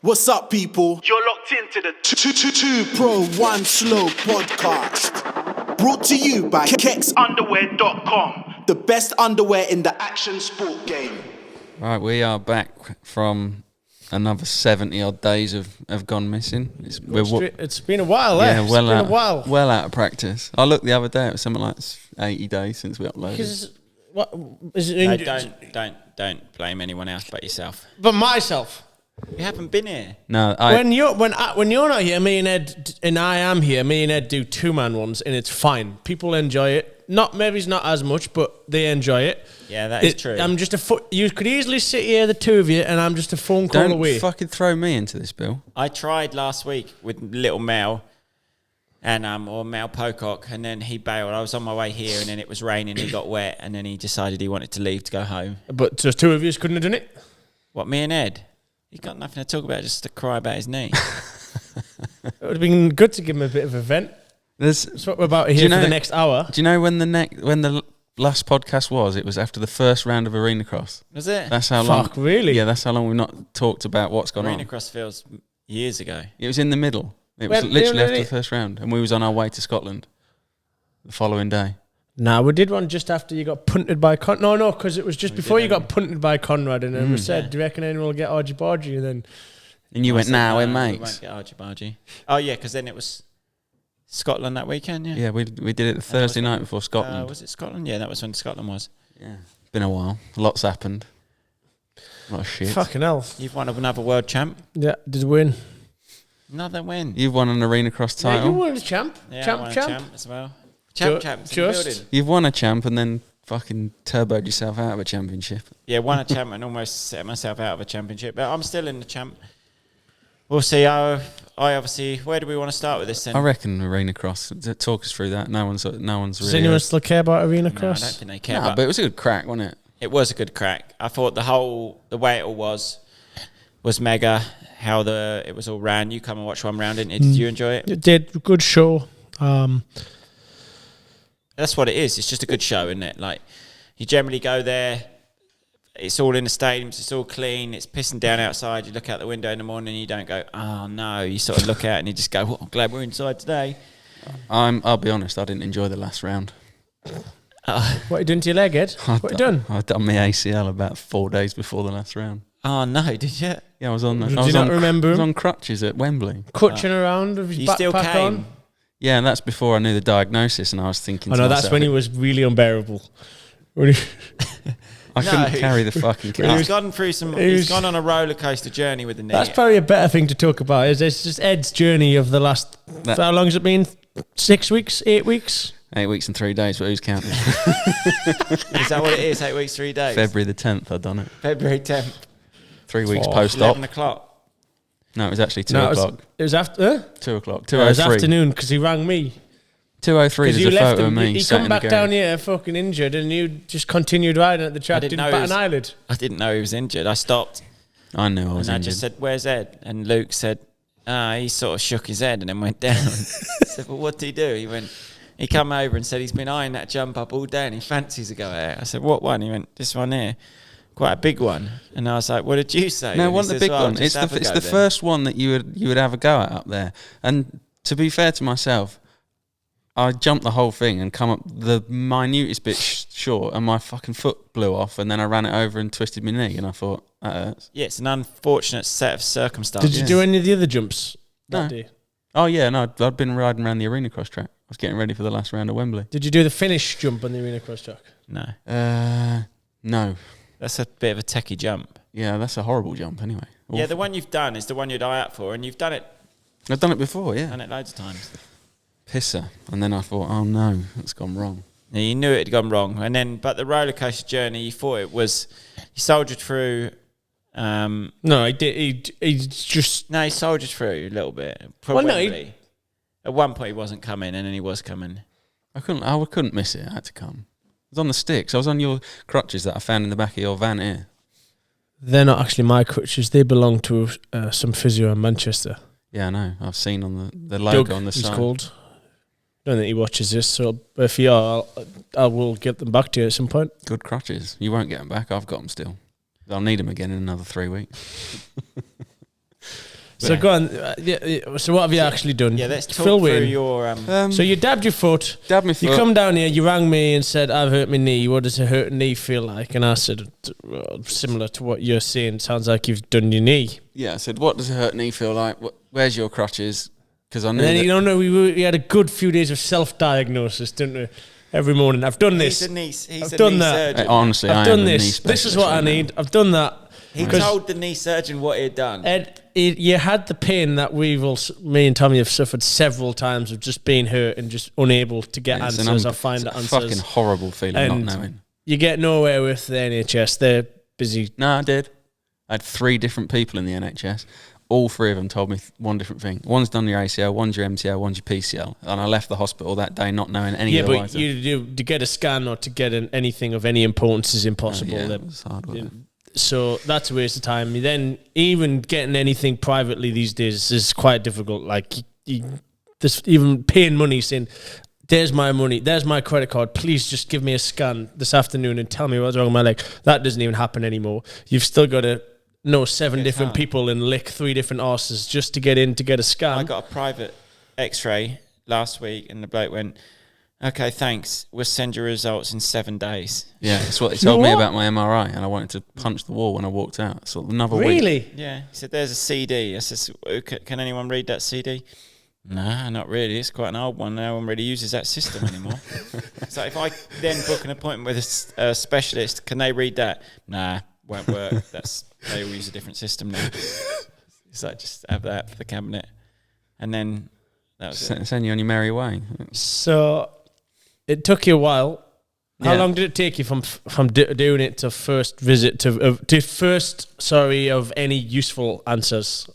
What's up, people? You're locked into the 2 Pro 1 Slow podcast. Brought to you by kexunderwear.com. The best underwear in the action sport game. Right, we are back from another 70 odd days have gone missing. It's been a while, yeah, it's been a while. Well out of practice. I looked the other day, it was something like 80 days since we uploaded. Don't blame anyone else but yourself. But myself. You haven't been here. No, when you're not here, me and Ed, and I am here. Me and Ed do 2-man ones, and it's fine. People enjoy it. Maybe it's not as much, but they enjoy it. Yeah, that is true. I'm just you could easily sit here, the two of you, and I'm just a phone call away. Don't fucking throw me into this, Bill. I tried last week with little Mel, and or Mel Pocock, and then he bailed. I was on my way here, and then it was raining. He got wet, and then he decided he wanted to leave to go home. But just two of you couldn't have done it. What, me and Ed? He's got nothing to talk about, just to cry about his knee. It would have been good to give him a bit of a vent. That's what we're about here for the next hour. Do you know when the last podcast was? It was after the first round of Arena Cross. Was it? That's how long. Fuck, really? Yeah, that's how long we've not talked about what's gone on. Arena Cross feels years ago. It was in the middle. It was literally after the first round, and we was on our way to Scotland the following day. Nah, we did one just after you got punted by No, because it was just before you got punted by Conrad, and then we said, "Do you reckon anyone will get argy bargy?" And you went, "Nah, we're mates." We won't get argy bargy. Oh yeah, because then it was Scotland that weekend. Yeah, yeah, we did it the Thursday night before Scotland. Was it Scotland? Yeah, that was when Scotland was. Yeah, been a while. Lots happened. A lot of shit. Fucking hell! You've won another world champ. Yeah, did win. Another win. You've won an Arena Cross title. Yeah, you won a champ. Yeah, champ, I won champ. a champ as well. Champ. Just. You've won a champ and then fucking turboed yourself out of a championship. Yeah, won a champ and almost set myself out of a championship, but I'm still in the champ. We'll see. I obviously. Where do we want to start with this then? I reckon Arena Cross. Talk us through that. No one's really. Does anyone still care about Arena Cross? No, I don't think they care. But it was a good crack, wasn't it? It was a good crack. I thought the way it all was mega. How it was all ran. You come and watch one round, didn't you? Did you enjoy it? It did. Good show. That's what it is. It's just a good show, isn't it? Like, you generally go there, it's all in the stadiums, it's all clean, it's pissing down outside, you look out the window in the morning and you don't go, oh no, you sort of look out and you just go, well, I'm glad we're inside today. I'll be honest, I didn't enjoy the last round. What are you doing to your leg, Ed? What are you doing? I'd done my ACL about 4 days before the last round. Oh no, did you? Yeah, I was on. Did you not remember? I was on crutches at Wembley. Crutching around with his backpack on? Yeah, and that's before I knew the diagnosis, and I was thinking. Oh no, that's when he was really unbearable. I couldn't carry the fucking. He's gone through some. He's gone on a roller coaster journey with the knee. That's probably a better thing to talk about. It's just Ed's journey of the last. How long has it been? 6 weeks? 8 weeks? 8 weeks and 3 days, but who's counting? Is that what it is? 8 weeks, 3 days. February the 10th, I'd done it. February 10th. 3 weeks post-op. 11 o'clock. No, it was actually 2 o'clock. It was after 2 o'clock. 2:03. It was afternoon because he rang me. 2:03. There's a photo of me. He come back down here fucking injured, and you just continued riding at the track. Didn't bat an eyelid. I didn't know he was injured. I stopped. I knew I was injured. And I just said, "Where's Ed?" And Luke said, he sort of shook his head and then went down. I said, "Well, what did he do?" He went. He come over and said he's been eyeing that jump up all day and he fancies a go at it. I said, "What one?" He went, "This one here." Quite a big one. And I was like, "What did you say?" No, it wasn't the big one. It's the first one that you would have a go at up there. And to be fair to myself, I jumped the whole thing and come up the minutest bit short, and my fucking foot blew off, and then I ran it over and twisted my knee, and I thought, that hurts. Yeah, it's an unfortunate set of circumstances. Did you do any of the other jumps that day? Oh yeah, no, I'd been riding around the Arena Cross track. I was getting ready for the last round of Wembley. Did you do the finish jump on the Arena Cross track? No. No. That's a bit of a techie jump. Yeah, that's a horrible jump anyway. Awful. Yeah, the one you've done is the one you'd eye out for, and you've done it. I've done it before, yeah. Done it loads of times. Pisser. And then I thought, oh no, it's gone wrong. Yeah, you knew it had gone wrong. And then, but the roller coaster journey, you thought it was, you soldiered through. No, he did. He just. No, he soldiered through a little bit. Probably. At one point, he wasn't coming, and then he was coming. I couldn't miss it. I had to come. I was on the sticks. I was on your crutches that I found in the back of your van here. They're not actually my crutches. They belong to some physio in Manchester. Yeah, I know. I've seen on the logo Doug, on the side. he's called. I don't think he watches this, so if you are, I will get them back to you at some point. Good crutches. You won't get them back. I've got them still. I'll need them again in another 3 weeks. So go on. So what have you actually done? Yeah, let's talk Fill through in. your... So you dabbed your foot. Dabbed my foot. You come down here, you rang me and said, I've hurt my knee. What does a hurt knee feel like? And I said, well, similar to what you're saying. Sounds like you've done your knee. Yeah, I said, what does a hurt knee feel like? Where's your crutches? Because I knew And then, we had a good few days of self-diagnosis, didn't we? Every morning. I've done this. He's I've done that. surgeon. Honestly, I've I done am a knee this. This is specialist what I right now. need. I've done that. He told the knee surgeon what he'd done. Ed, you had the pain that me and Tommy have suffered several times of just being hurt and just unable to get answers or find it's a answers. fucking horrible feeling And not knowing. You get nowhere with the NHS. They're busy. No, I did. I had 3 different people in the NHS. All 3 of them told me one different thing. One's done your ACL, one's your MCL, one's your PCL. And I left the hospital that day not knowing any of the Yeah, but to get a scan or to get anything of any importance is impossible. Yeah, it was hard work. So that's a waste of time. Then even getting anything privately these days is quite difficult. Like there's even paying money, saying, "There's my money, there's my credit card. Please just give me a scan this afternoon and tell me what's wrong with my leg." That doesn't even happen anymore. You've still got to know 7 different people and lick 3 different arses just to get in to get a scan. I got a private X-ray last week, and the bloke went, "Okay, thanks. We'll send your results in 7 days." Yeah, that's what they told me about my MRI, and I wanted to punch the wall when I walked out. So another week. Really? Yeah. He said, "There's a CD." I said, "Can anyone read that CD?" Nah, not really. It's quite an old one. No one really uses that system anymore. So if I then book an appointment with a specialist, can they read that? Nah, won't work. They all use a different system now. It's like, just have that for the cabinet. And then that was it. Send you on your merry way. So it took you a while. How Yeah. long did it take you from doing it to first visit to first of any useful answers?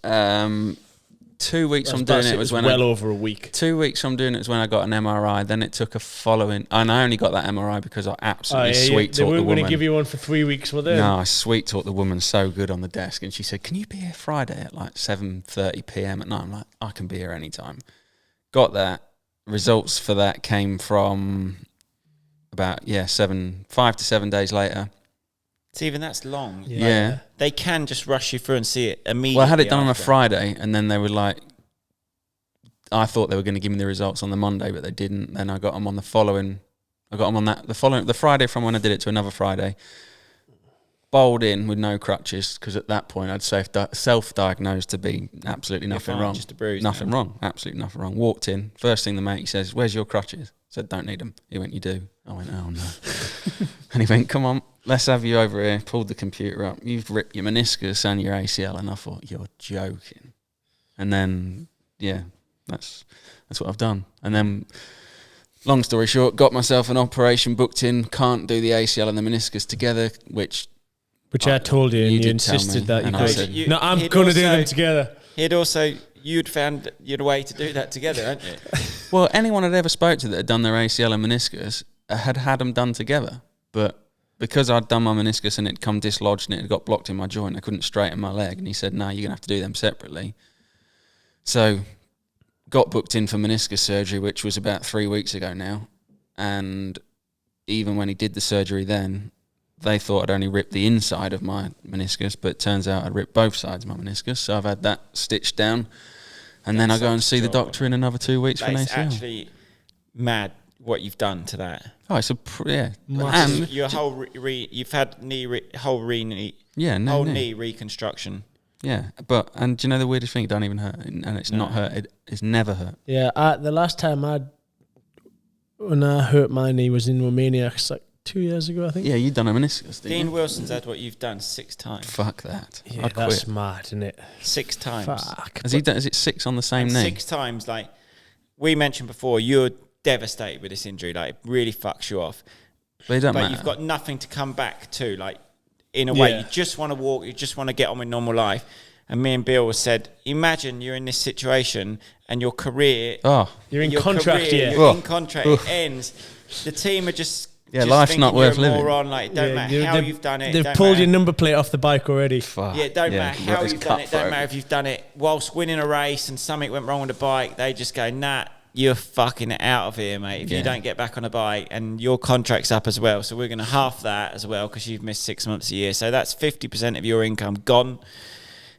2 weeks from doing it was when well over a week. 2 weeks from doing it was when I got an MRI. Then it took a following, and I only got that MRI because I absolutely sweet talked the They weren't woman. going to give you one for 3 weeks, were they? No, I sweet talked the woman so good on the desk, and she said, "Can you be here Friday at like 7:30 p.m. at night?" I'm like, "I can be here anytime." Got that. Results for that came from about 5 to 7 days later. See, even that's long. Yeah. They can just rush you through and see it immediately. Well, I had it done on a after. Friday, and then they were like, I thought they were going to give me the results on the Monday, but they didn't. Then I got them on the following. I got them on the Friday from when I did it to another Friday. Bowled in with no crutches, because at that point I'd self-diagnosed to be absolutely nothing wrong. Just a bruise. Nothing wrong. Absolutely nothing wrong. Walked in. First thing the mate says, "Where's your crutches?" Said, "Don't need them." He went, "You do." I went, "Oh no." And he went, "Come on, let's have you over here." Pulled the computer up. "You've ripped your meniscus and your ACL." And I thought, "You're joking." And then, that's what I've done. And then, long story short, got myself an operation booked in. Can't do the ACL and the meniscus together, which I told you, and you did tell insisted me, that you and I could. said- No, I'm going to do them together. You'd found your way to do that together, hadn't you? Well, anyone I'd ever spoke to that had done their ACL and meniscus had them done together. But because I'd done my meniscus and it'd come dislodged and it had got blocked in my joint, I couldn't straighten my leg. And he said, "No, you're going to have to do them separately." So got booked in for meniscus surgery, which was about 3 weeks ago now. And even when he did the surgery then, they thought I'd only ripped the inside of my meniscus, but it turns out I'd ripped both sides of my meniscus. So I've had that stitched down. And then I go and see the doctor in another 2 weeks for an It's ACL. actually mad what you've done to that. Oh, it's And your whole you've had whole knee reconstruction. Yeah, and do you know the weirdest thing? It don't even hurt, and it's not hurt. It's never hurt. Yeah, the last time when I hurt my knee was in Romaniacs, like 2 years ago, I think. Yeah, you've done a meniscus, didn't Dean you? Wilson's had what you've done 6 times. Fuck that. Yeah, I'd that's quit. mad, isn't it? 6 times. Fuck. Has he done? Is it 6 on the same knee? 6 times, like we mentioned before, you're devastated with this injury. Like, it really fucks you off. But it doesn't But matter. you've got nothing to come back to. Like, in a way, Yeah. you just want to walk. You just want to get on with normal life. And me and Bill said, imagine you're in this situation and your career... You're in contract here. You're in contract. It ends. The team are just... Yeah, life's thinking not worth you're a living. moron. Like, it don't matter how you've done it. They've don't pulled matter. your number plate off the bike already. Fuck. Yeah, it don't matter how it's you've done it. Don't cutthroat. matter if you've done it whilst winning a race and something went wrong with the bike. They just go, "Nah, you're fucking out of here, mate. If you don't get back on a bike, and your contract's up as well. So we're going to half that as well because you've missed 6 months a year. So that's 50% of your income gone.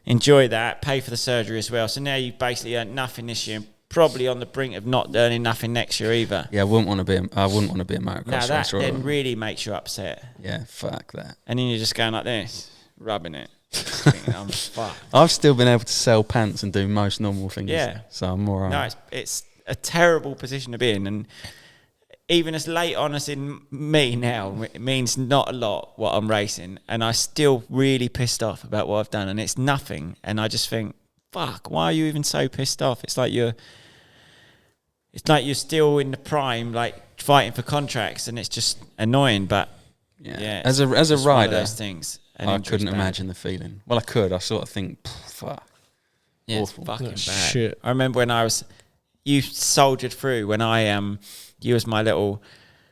enjoy that, pay for the surgery as well. So now you've basically earned nothing this year, and probably on the brink of not earning nothing next year either. Yeah, I wouldn't want to be a motocross Now that racer. then really makes you upset. Yeah, fuck that. And then you're just going like this, rubbing it. Thinking, I'm fucked. I've still been able to sell pants and do most normal things. Yeah. So I'm all right. No, it's a terrible position to be in. And even as late on as in me now, it means not a lot what I'm racing. And I'm still really pissed off about what I've done. And it's nothing. And I just think, fuck, why are you even so pissed off? It's like you're still in the prime, like fighting for contracts. And it's just annoying. But yeah as a one of rider, those things. I couldn't imagine the feeling. Well, I could. I sort of think, fuck. Yeah, awful. it's fucking bad. Shit. I remember when you soldiered through when you was my little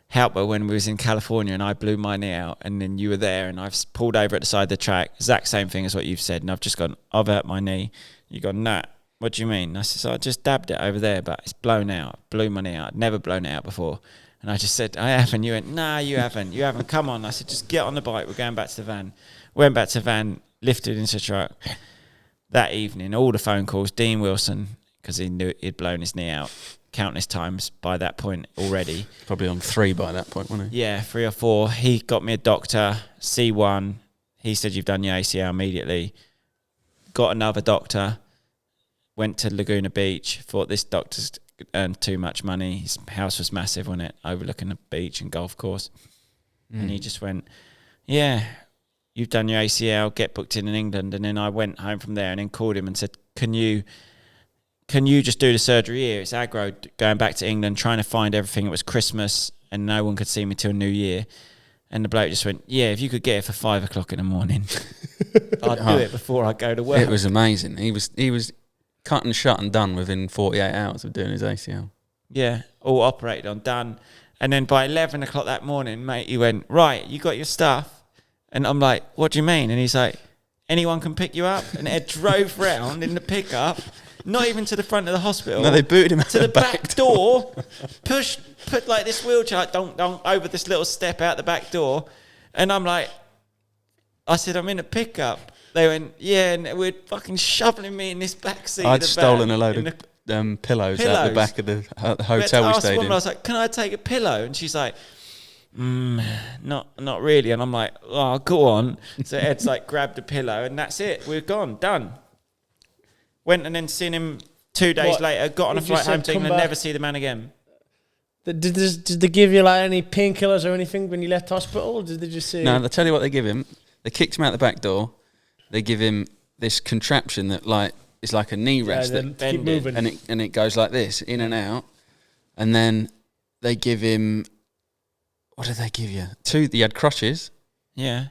helper when we was in California and I blew my knee out, and then you were there and I've pulled over at the side of the track. Exact same thing as what you've said. And I've just gone, I've hurt my knee. You gone, nah, what do you mean? I said, so I just dabbed it over there, but it's blown out. Blew my knee out. I'd never blown it out before. And I just said, I haven't. You went, nah, you haven't. You haven't. Come on. I said, just get on the bike. We're going back to the van. Went back to the van, lifted into the truck. That evening, all the phone calls, Dean Wilson, because he knew he'd blown his knee out countless times by that point already. Probably on 3 by that point, wasn't he? Yeah, 3 or 4. He got me a doctor, C1. He said, you've done your ACL immediately. Got another doctor. Went to Laguna Beach. Thought this doctor's earned too much money. His house was massive, wasn't it? Overlooking the beach and golf course. And he just went, yeah, you've done your ACL, get booked in England. And then I went home from there and then called him and said, can you just do the surgery here? It's aggro, going back to England, trying to find everything. It was Christmas and no one could see me till New Year. And the bloke just went, yeah, if you could get it for 5 o'clock in the morning, I'd do it before I go to work. It was amazing. He was cut and shut and done within 48 hours of doing his ACL. Yeah, all operated on, done. And then by 11 o'clock that morning, mate, he went, right, you got your stuff? And I'm like, what do you mean? And he's like, anyone can pick you up? And Ed drove round in the pickup, not even to the front of the hospital. No, they booted him out to the back door, put like this wheelchair, don't, over this little step out the back door. And I'm like, I said, I'm in a pickup. They went, yeah, and we're fucking shoveling me in this back seat. I'd stolen a load of pillows out the back of the hotel we stayed in. I was like, can I take a pillow? And she's like, not really. And I'm like, oh, go on. So Ed's like, grabbed a pillow and that's it. We're gone, done. Went and then seen him 2 days later, got on a flight home to England, never see the man again. Did they give you like any painkillers or anything when you left hospital? Or did they just say... No, I'll tell you what they give him. They kicked him out the back door. They give him this contraption that like is like a knee rest that keep moving. and it goes like this, in and out. And then they give him, what did they give you? He had crutches. Yeah.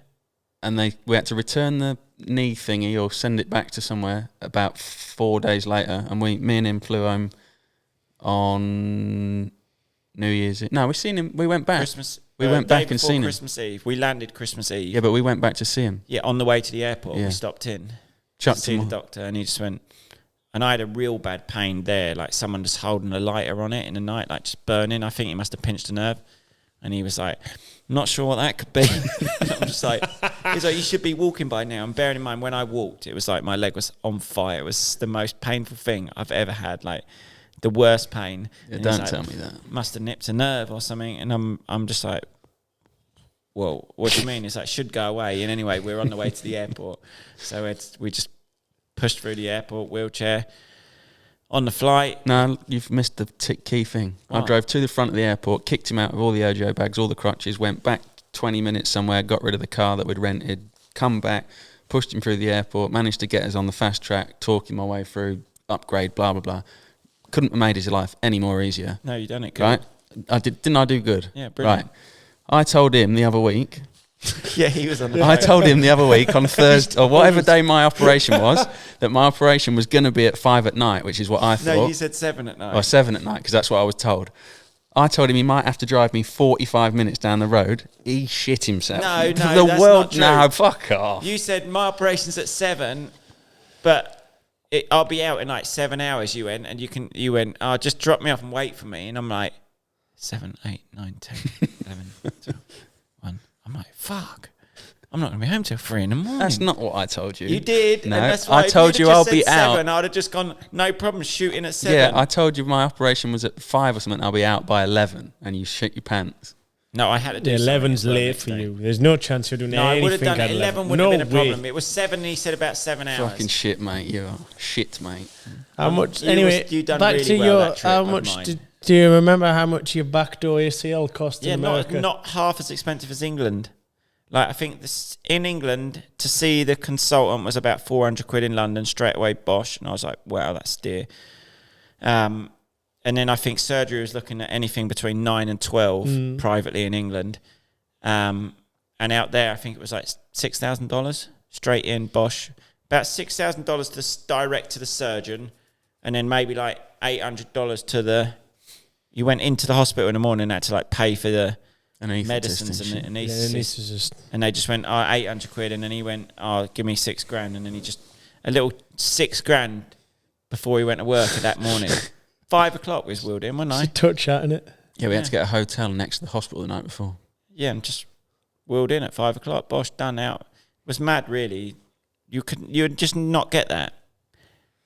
And we had to return the knee thingy or send it back to somewhere about 4 days later. And me and him flew home on New Year's. No, we went back. Christmas. We went back and seen him. Christmas Eve. We landed Christmas Eve. Yeah, but we went back to see him. Yeah, on the way to the airport, Yeah. we stopped in. Chucked to see the doctor, and he just went, and I had a real bad pain there, like someone just holding a lighter on it in the night, like just burning. I think he must have pinched a nerve. And he was like, I'm not sure what that could be. And I'm just like, he's like, you should be walking by now. And bearing in mind, when I walked, it was like my leg was on fire. It was the most painful thing I've ever had, like the worst pain. Yeah, and don't like, tell me that. Must have nipped a nerve or something. And I'm just like, well, what do you mean? It's like, should go away. And anyway, we're on the way to the airport. So we just pushed through the airport, wheelchair, on the flight. No, you've missed the key thing. What? I drove to the front of the airport, kicked him out of all the Ojo bags, all the crutches, went back 20 minutes somewhere, got rid of the car that we'd rented, come back, pushed him through the airport, managed to get us on the fast track, talking my way through, upgrade, blah, blah, blah. Couldn't have made his life any more easier. No, you done it good. Right? Didn't I do good? Yeah, brilliant. Right. I told him the other week. Yeah, he was on the I told him the other week on Thursday, or whatever day my operation was, that my operation was going to be at 5 at night, which is what I thought. No, you said 7 at night. Or 7 at night, because that's what I was told. I told him he might have to drive me 45 minutes down the road. He shit himself. No, the that's world, not true. No, fuck off. You said my operation's at 7, but I'll be out in like 7 hours. You went, and you went, oh, just drop me off and wait for me. And I'm like, 7, 8, 9, 10, 11, 12, 1. I'm like, fuck. I'm not going to be home till 3 a.m. That's not what I told you. You did. No, and that's why I told you I'll be out. I'd have just gone, no problem, shooting at 7. Yeah, I told you my operation was at 5 or something. I'll be out by 11, and you shit your pants. No, I had to do 11's late for you. There's no chance you're doing anything. No, I would have done at it. 11 would no have been a problem. way. It was 7, he said about 7 hours. Fucking shit, mate. You are shit, mate. How much? You done back really to well your. that trip How of much? mine. Do you remember how much your backdoor ACL cost in America? Not half as expensive as England. Like, I think in England, to see the consultant was about 400 quid in London, straight away Bosch. And I was like, wow, that's dear. And then I think surgery was looking at anything between 9 and 12 privately in England. And out there, I think it was like $6,000 straight in Bosch. About $6,000 direct to the surgeon. And then maybe like $800 to the... You went into the hospital in the morning and had to like pay for the... medicines and and they just went 800 quid, and then he went, give me $6,000, and then he just a little $6,000 before he went to work that morning. 5 o'clock was wheeled in, wasn't I? Touch at it. Yeah, we had to get a hotel next to the hospital the night before. Yeah, and just wheeled in at 5 o'clock. Bosh, done out. It was mad, really. You'd just not get that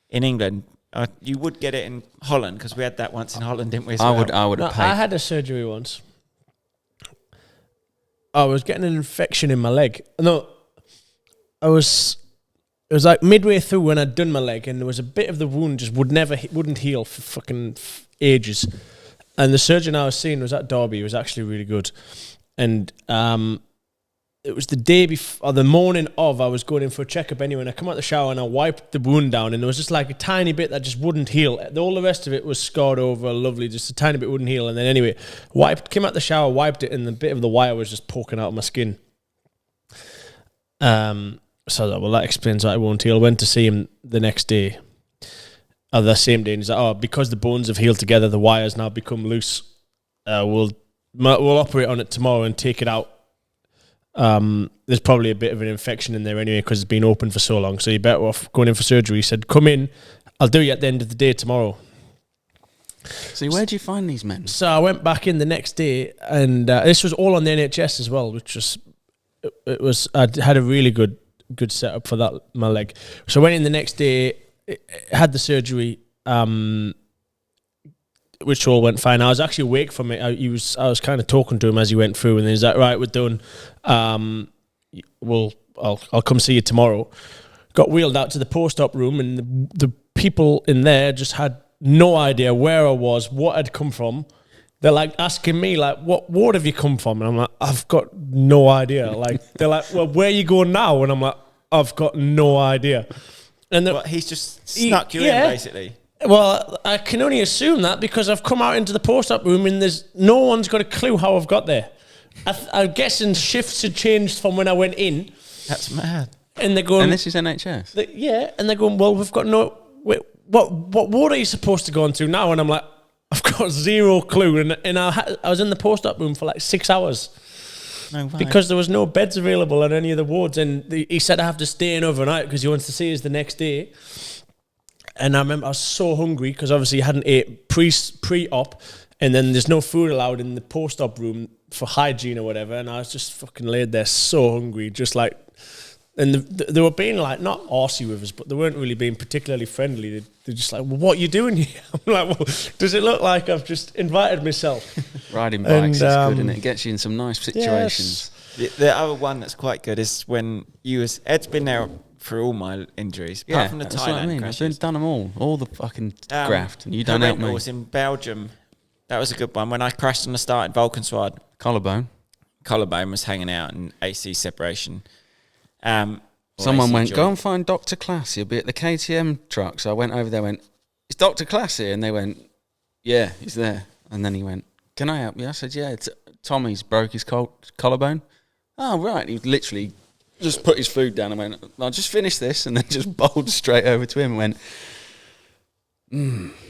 in England. You would get it in Holland because we had that once in Holland, didn't we? As I well? would have paid. I had a surgery once. I was getting an infection in my leg. No, it was like midway through when I'd done my leg, and there was a bit of the wound just wouldn't heal for fucking ages. And the surgeon I was seeing was at Derby. He was actually really good. And it was the day before, or the morning of, I was going in for a checkup anyway, and I come out the shower and I wiped the wound down, and there was just like a tiny bit that just wouldn't heal. All the rest of it was scarred over, lovely, just a tiny bit wouldn't heal. And then anyway, came out the shower, wiped it, and the bit of the wire was just poking out of my skin. So I thought, well, that explains why it won't heal. Went to see him the next day, or the same day, and he's like, because the bones have healed together, the wire's now become loose. We'll operate on it tomorrow and take it out. There's probably a bit of an infection in there anyway because it's been open for so long, so you're better off going in for surgery. He said, come in, I'll do you at the end of the day tomorrow. See, where'd you find these men? So I went back in the next day, and this was all on the NHS as well, which was I had a really good setup for that, my leg. So I went in the next day, had the surgery, which all went fine. I was actually awake from it. I was kind of talking to him as he went through, and he's like, right, we're done. I'll come see you tomorrow. Got wheeled out to the post-op room, and the people in there just had no idea where I was, what I'd come from. They're like asking me, like, what ward have you come from? And I'm like, I've got no idea. Like, they're like, well, where are you going now? And I'm like, I've got no idea. And he's just snuck you in, basically. Well, I can only assume that because I've come out into the post-op room and there's no one's got a clue how I've got there. I'm guessing shifts had changed from when I went in. That's mad. And they're going... And this is NHS? Yeah, and they're going, well, we've got no... Wait, what ward are you supposed to go on to now? And I'm like, I've got zero clue. And I was in the post-op room for like 6 hours. No way. Because there was no beds available on any of the wards. And he said I have to stay in overnight because he wants to see us the next day. And I remember I was so hungry because obviously I hadn't ate pre-op, and then there's no food allowed in the post-op room for hygiene or whatever, and I was just fucking laid there so hungry, just like, and they were being like, not arsey with us, but they weren't really being particularly friendly. They're just like, well, what are you doing here? I'm like, well, does it look like I've just invited myself? Riding bikes is good, isn't it? It gets you in some nice situations. Yes. The other one that's quite good is when Ed's been there for all my injuries, apart from the that's Thailand what I mean. crashes. I've done them all the fucking graft, and you don't help me. Was in Belgium. That was a good one. When I crashed on the start in Valkenswaard, Collarbone was hanging out and AC separation. Someone went, go and find Dr. Class. He'll be at the KTM truck. So I went over there, went, is Dr. Class here? And they went, yeah, he's there. And then he went, can I help you? I said, yeah, Tommy's broke his collarbone. Oh, right. He literally just put his food down and went, I'll just finish this, and then just bowled straight over to him and went,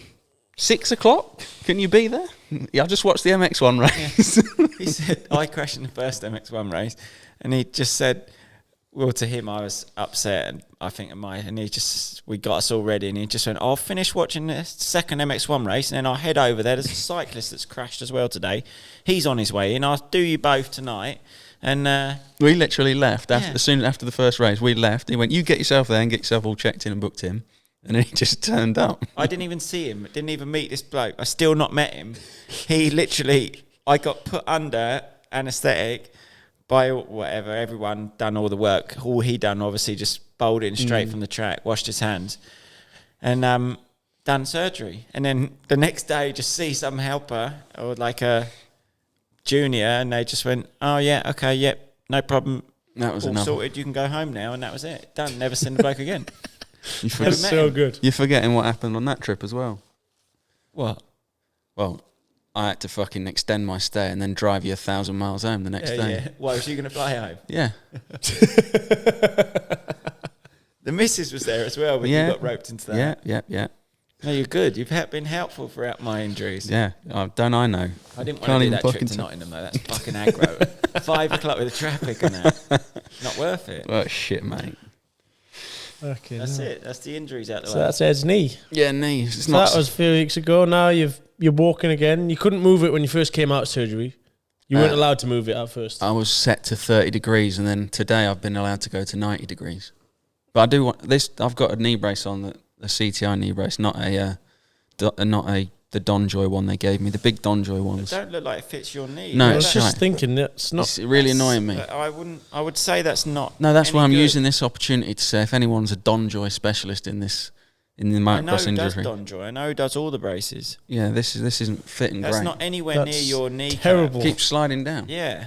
6 o'clock? Can you be there? Yeah, I just watched the MX1 race. Yeah. He said, I crashed in the first MX1 race, and he just said, well, to him, I was upset, and I think we got us all ready, and he just went, I'll finish watching the second MX1 race, and then I'll head over there. There's a cyclist that's crashed as well today. He's on his way in. I'll do you both tonight. And We literally left Yeah. as soon after the first race. We left. He went, "You get yourself there and get yourself all checked in and booked in." And then he just turned up. I didn't even see him. Didn't even meet this bloke. I still not met him. He literally, I got put under anaesthetic by whatever. Everyone done all the work. All he done, obviously, just bowled in straight from the track, washed his hands, and done surgery. And then the next day, just see some helper or like a junior, and they just went, "Oh yeah, okay, yep, no problem. That was all enough. sorted. You can go home now." And that was it. Done. Never seen the bloke again. You That's forget, met so him. good. you're forgetting what happened on that trip as well. What? Well, I had to fucking extend my stay and then drive you 1,000 miles home the next day. Yeah. Why was you going to fly home? Yeah. The missus was there as well, but Yeah. you got roped into that. Yeah. No, you're good. You've been helpful throughout my injuries. Yeah. Don't I know? I didn't Can't want to do even that trip fucking to tell. Nottingham, though. That's fucking aggro. 5 o'clock with the traffic and that. Not worth it. Oh, shit, mate. Okay, That's it. That's the injuries out the So way. that's Ed's knee. Yeah, knees. It's So not. that was a few weeks ago. Now you're walking again. You couldn't move it when you first came out of surgery. You weren't allowed to move it at first. I was set to 30 degrees, and then today I've been allowed to go to 90 degrees. But I do want this. I've got a knee brace on, a CTI knee brace, not the Donjoy one they gave me. The big Donjoy It ones. don't look like it fits your knee. No, I Well, was it's just right. thinking that's not. It's really annoying me. I would say that's not. No, that's why I'm any good. using this opportunity to say if anyone's a Donjoy specialist in the I know motocross who does industry. Donjoy. I know who does all the braces. Yeah, this isn't fitting That's great. not anywhere near That's your knee. terrible. Keeps sliding down. Yeah.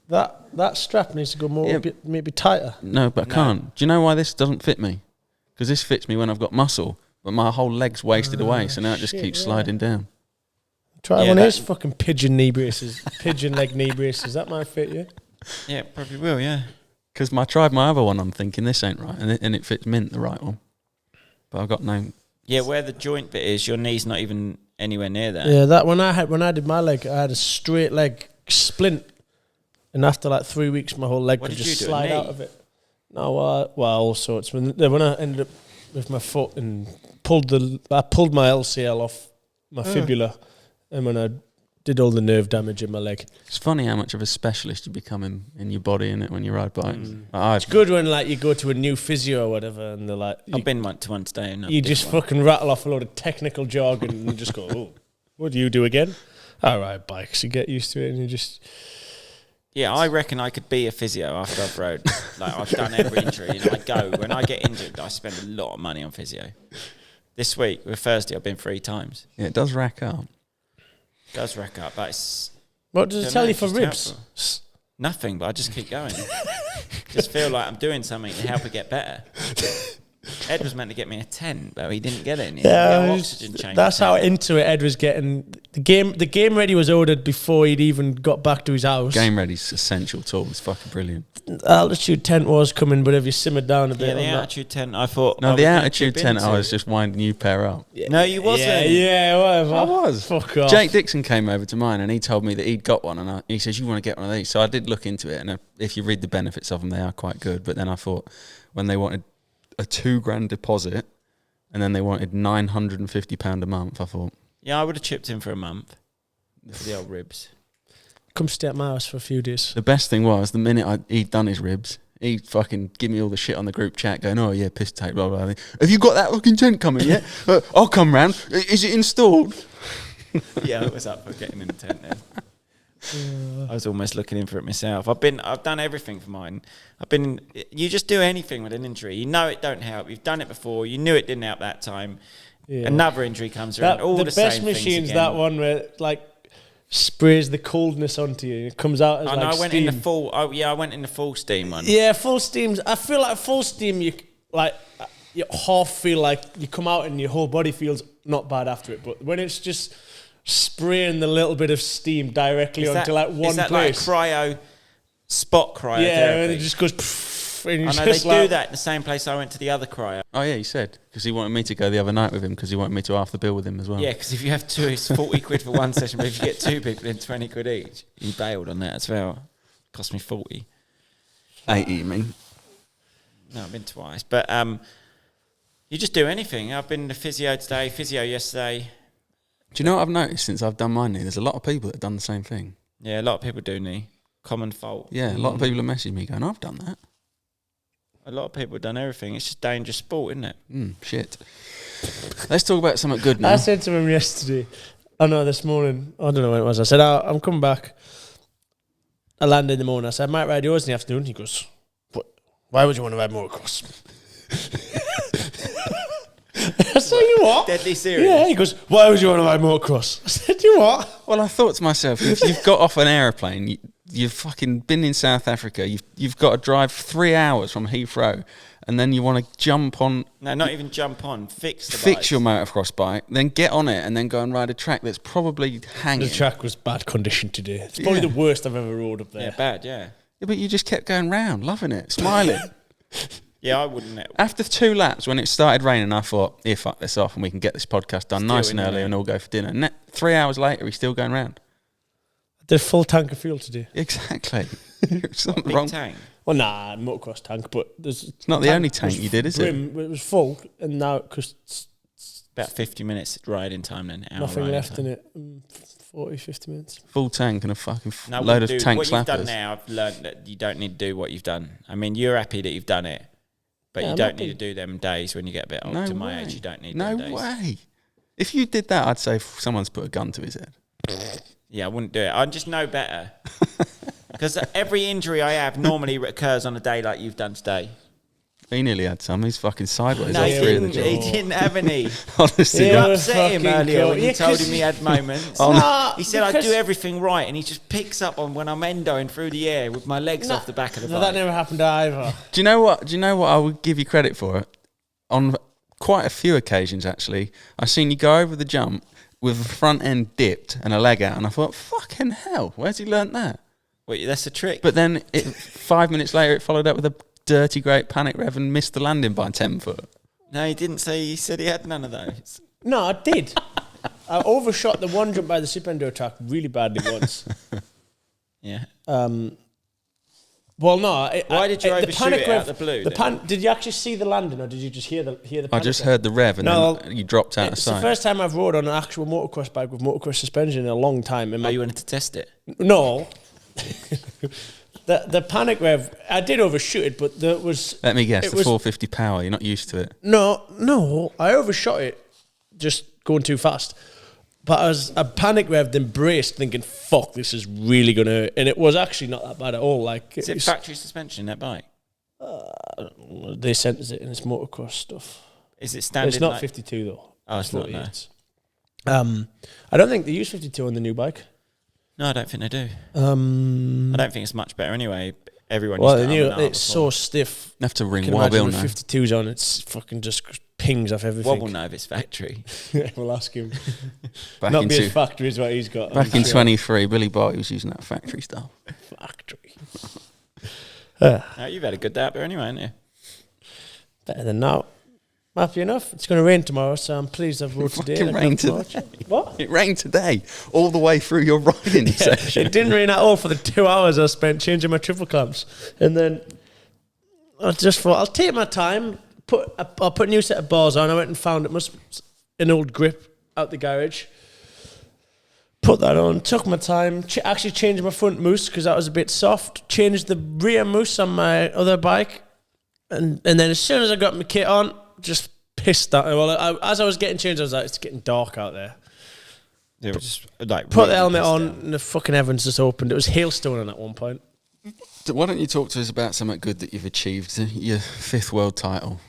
That strap needs to go more Yeah. maybe tighter. No, but I No. can't. Do you know why this doesn't fit me? Because this fits me when I've got muscle, but my whole leg's wasted away, so now it just shit, keeps yeah. sliding down. Try Yeah, one of that- these fucking pigeon knee braces, pigeon leg knee braces. That might fit you. Yeah, probably will, yeah. Because I tried my other one, I'm thinking this ain't right, and it fits mint the right one. But I've got no. Yeah, where the joint bit is, your knee's not even anywhere near that. Yeah, that when I did my leg, I had a straight leg splint, and after like 3 weeks, my whole leg What could did just you do, a slide knee? out of it. No, well, all sorts. When I ended up with my foot and I pulled my LCL off my fibula, and when I did all the nerve damage in my leg. It's funny how much of a specialist you become in your body, innit, when you ride bikes. It's good when like you go to a new physio or whatever, and they're like, I've been to one today. And you just fucking rattle off a load of technical jargon and just go, oh, what do you do again? I ride bikes. You get used to it, and you just. Yeah, I reckon I could be a physio after I've rode. Like, I've done every injury. I go, when I get injured, I spend a lot of money on physio. This week, with Thursday, I've been 3 times. Yeah, it does rack up. It does rack up, but it's What does it Don't tell know, you it's for just ribs? helpful. Nothing, but I just keep going. Just feel like I'm doing something to help it get better. Ed was meant to get me a tent, but he didn't get it. And he didn't get an oxygen chamber. that's how into it Ed was getting. The game ready was ordered before he'd even got back to his house. Game ready's essential tool. It's fucking brilliant. Altitude tent was coming, but have you simmered down a bit? Yeah, the on that? altitude tent. I thought. No, I the was gonna altitude chip tent, I into. was just winding you pair up. No, you wasn't. Yeah, whatever. I was. Fuck off. Jake Dixon came over to mine and he told me that he'd got one, and he says, you want to get one of these? So I did look into it, and if you read the benefits of them, they are quite good. But then I thought, when they wanted a $2,000 deposit and then they wanted £950 a month, I thought, Yeah, I would have chipped in for a month for the old ribs. Come stay at my house for a few days. the best thing was the minute he'd done his ribs, he'd fucking give me all the shit on the group chat going, oh yeah, piss take, blah, blah, blah. Have you got that fucking tent coming yet? I'll come round. Is it installed? Yeah, I was up for getting in the tent then. I was almost looking in for it myself. I've done everything for mine. You just do anything with an injury. You know it don't help. You've done it before. You knew it didn't help that time. Yeah. Another injury comes around. All the best same machine's things again. that one where like sprays the coldness onto you. It comes out as I like know. I went in steam. the full. Oh yeah, I went in the full steam one. Yeah, full steams. I feel like full steam. You half feel like you come out and your whole body feels not bad after it. But when it's just spraying the little bit of steam directly onto like one is that place, like cryo spot cryotherapy? yeah, and it just goes. Pff, and I you're know they just do like, that in the same place I went to the other cryo. Oh yeah, he said, because he wanted me to go the other night with him because he wanted me to half the bill with him as well. Yeah, because if you have 2, it's 40 quid for one session. But if you get 2 people in, 20 quid each. He bailed on that as well. Cost me 40. 80, you mean? No, I've been twice. But you just do anything. I've been to physio today, physio yesterday. Do you know what I've noticed since I've done my knee? There's a lot of people that have done the same thing. Yeah, a lot of people do knee. common fault. Yeah, a lot of people are messaging me going, I've done that. A lot of people have done everything. It's just dangerous sport, isn't it? Shit. Let's talk about something good now. I said to him yesterday, this morning, I don't know when it was, I said, I'm coming back. I landed in the morning. I said, I might ride yours in the afternoon. He goes, why would you want to ride motocross? I said, you what? Deadly serious. Yeah, he goes, why would you want to ride motocross? I said, you what? Well, I thought to myself, if you've got off an aeroplane, you've fucking been in South Africa, you've got to drive 3 hours from Heathrow, and then you want to jump on... No, not even jump on. Fix your motocross bike, then get on it, and then go and ride a track that's probably hanging. The track was bad condition today. It's probably the worst I've ever rode up there. Yeah, bad, yeah. Yeah, but you just kept going round, loving it, smiling. Yeah, I wouldn't. After 2 laps, when it started raining, I thought, fuck this off, and we can get this podcast done nice and early and all go for dinner. And 3 hours later, he's still going round. I did a full tank of fuel today. Exactly. Something big wrong. tank. Well, motocross tank, but it's not the only tank you did, is it? It was full, and now because about 50 minutes riding time then. Nothing left in it. 40, 50 minutes. Full tank and a fucking load of tank what slappers. What you've done now, I've learned that you don't need to do what you've done. I mean, you're happy that you've done it, but you don't need to do them days when you get a bit old. To my age, you don't need them days. No way. If you did that, I'd say someone's put a gun to his head. Yeah, I wouldn't do it. I just know better. Because every injury I have normally occurs on a day like you've done today. He nearly had some. He's fucking sideways. No, he didn't have any. Honestly, you upset him earlier when you told him he had moments. He said, I do everything right, and he just picks up on when I'm endoing through the air with my legs off the back of the bike. That never happened either. Do you know what I would give you credit for? On quite a few occasions, actually, I've seen you go over the jump with the front end dipped and a leg out, and I thought, fucking hell, where's he learnt that? Wait, that's a trick. But then 5 minutes later, it followed up with a dirty great panic rev and missed the landing by 10 foot. No, he didn't say. He said he had none of those. No, I did. I overshot the one jump by the Super Enduro track really badly once. Yeah. Well, no. Why did you overshoot it out the blue? Did you actually see the landing, or did you just hear the panic I just heard the rev, and then you dropped out of sight. It's the first time I've rode on an actual motocross bike with motocross suspension in a long time. You wanted to test it? No. The panic rev, I did overshoot it, but there was... Let me guess, the 450 power, you're not used to it. No, I overshot it, just going too fast. But I panic revved and braced, thinking, fuck, this is really going to hurt. And it was actually not that bad at all. Is it factory suspension in that bike? They sent us it in this motocross stuff. Is it standard? It's not 52, though. Oh, it's not, no. I don't think they use 52 on the new bike. No, I don't think they do. I don't think it's much better anyway. Everyone used to it's so stiff. You have to ring Wobble now. 52s on, it's fucking just pings off everything. Wobble know if it's factory. We'll ask him. Not be as factory as what he's got. Back in 23, Billy Boy was using that factory stuff. Factory. You've had a good day up there anyway, haven't you? Better than now. Happy enough. It's going to rain tomorrow, so I'm pleased I've rode today. It rained today. What? It rained today, all the way through your riding section. It didn't rain at all for the 2 hours I spent changing my triple clamps. And then I just thought, I'll take my time, I'll put a new set of bars on. I went and found an old grip out the garage. Put that on, took my time, actually changed my front mousse because that was a bit soft, changed the rear mousse on my other bike. And then as soon as I got my kit on, just pissed that. Well, as I was getting changed, I was like, it's getting dark out there. Yeah, it was just like put the helmet on, and the fucking heavens just opened. It was hailstoning at one point. Why don't you talk to us about something good that you've achieved? Your 5th world title.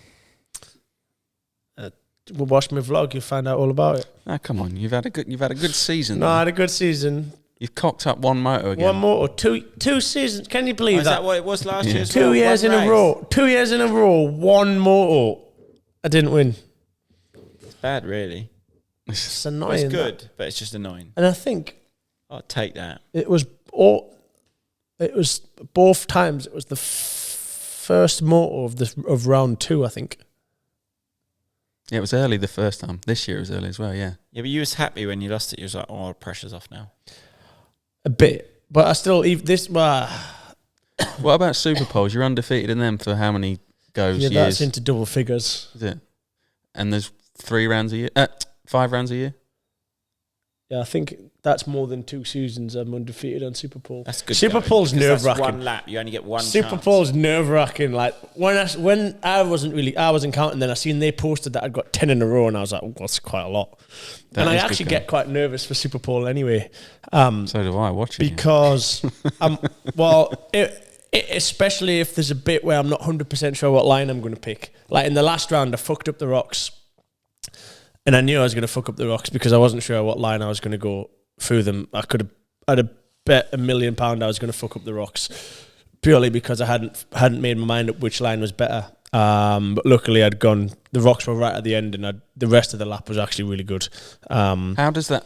We'll watch my vlog. You'll find out all about it. Ah, come on, you've had a good season. No, I had a good season. You've cocked up one motor again. One motor, two seasons. Can you believe that? Is that what it was last year? 2 years in a row. 2 years in a row. One motor. I didn't win. It's bad, really. It's annoying. It's good, but it's just annoying. And I think I'll take that. It was both times. It was the first motor of round 2, I think. Yeah, it was early the first time. This year it was early as well, yeah. Yeah, but you was happy when you lost it. You was like, oh, pressure's off now. A bit. But I still... What about Super Poles? You're undefeated in them for how many goes? Yeah, years? that's into double figures. Is it? And there's 3 rounds a year? 5 rounds a year? Yeah, I think that's more than 2 seasons I'm undefeated on Superpole. That's good. Superpole's nerve-wracking. One lap, you only get one. Superpole's nerve-wracking. Like when I wasn't counting. Then I seen they posted that I'd got 10 in a row, and I was like, oh, that's quite a lot. And I actually get quite nervous for Superpole anyway. So do I. Watching because especially if there's a bit where I'm not 100% sure what line I'm going to pick. Like in the last round, I fucked up the rocks. And I knew I was going to fuck up the rocks because I wasn't sure what line I was going to go through them. I'd have bet £1 million I was going to fuck up the rocks purely because I hadn't made my mind up which line was better. But luckily the rocks were right at the end, and the rest of the lap was actually really good. How does that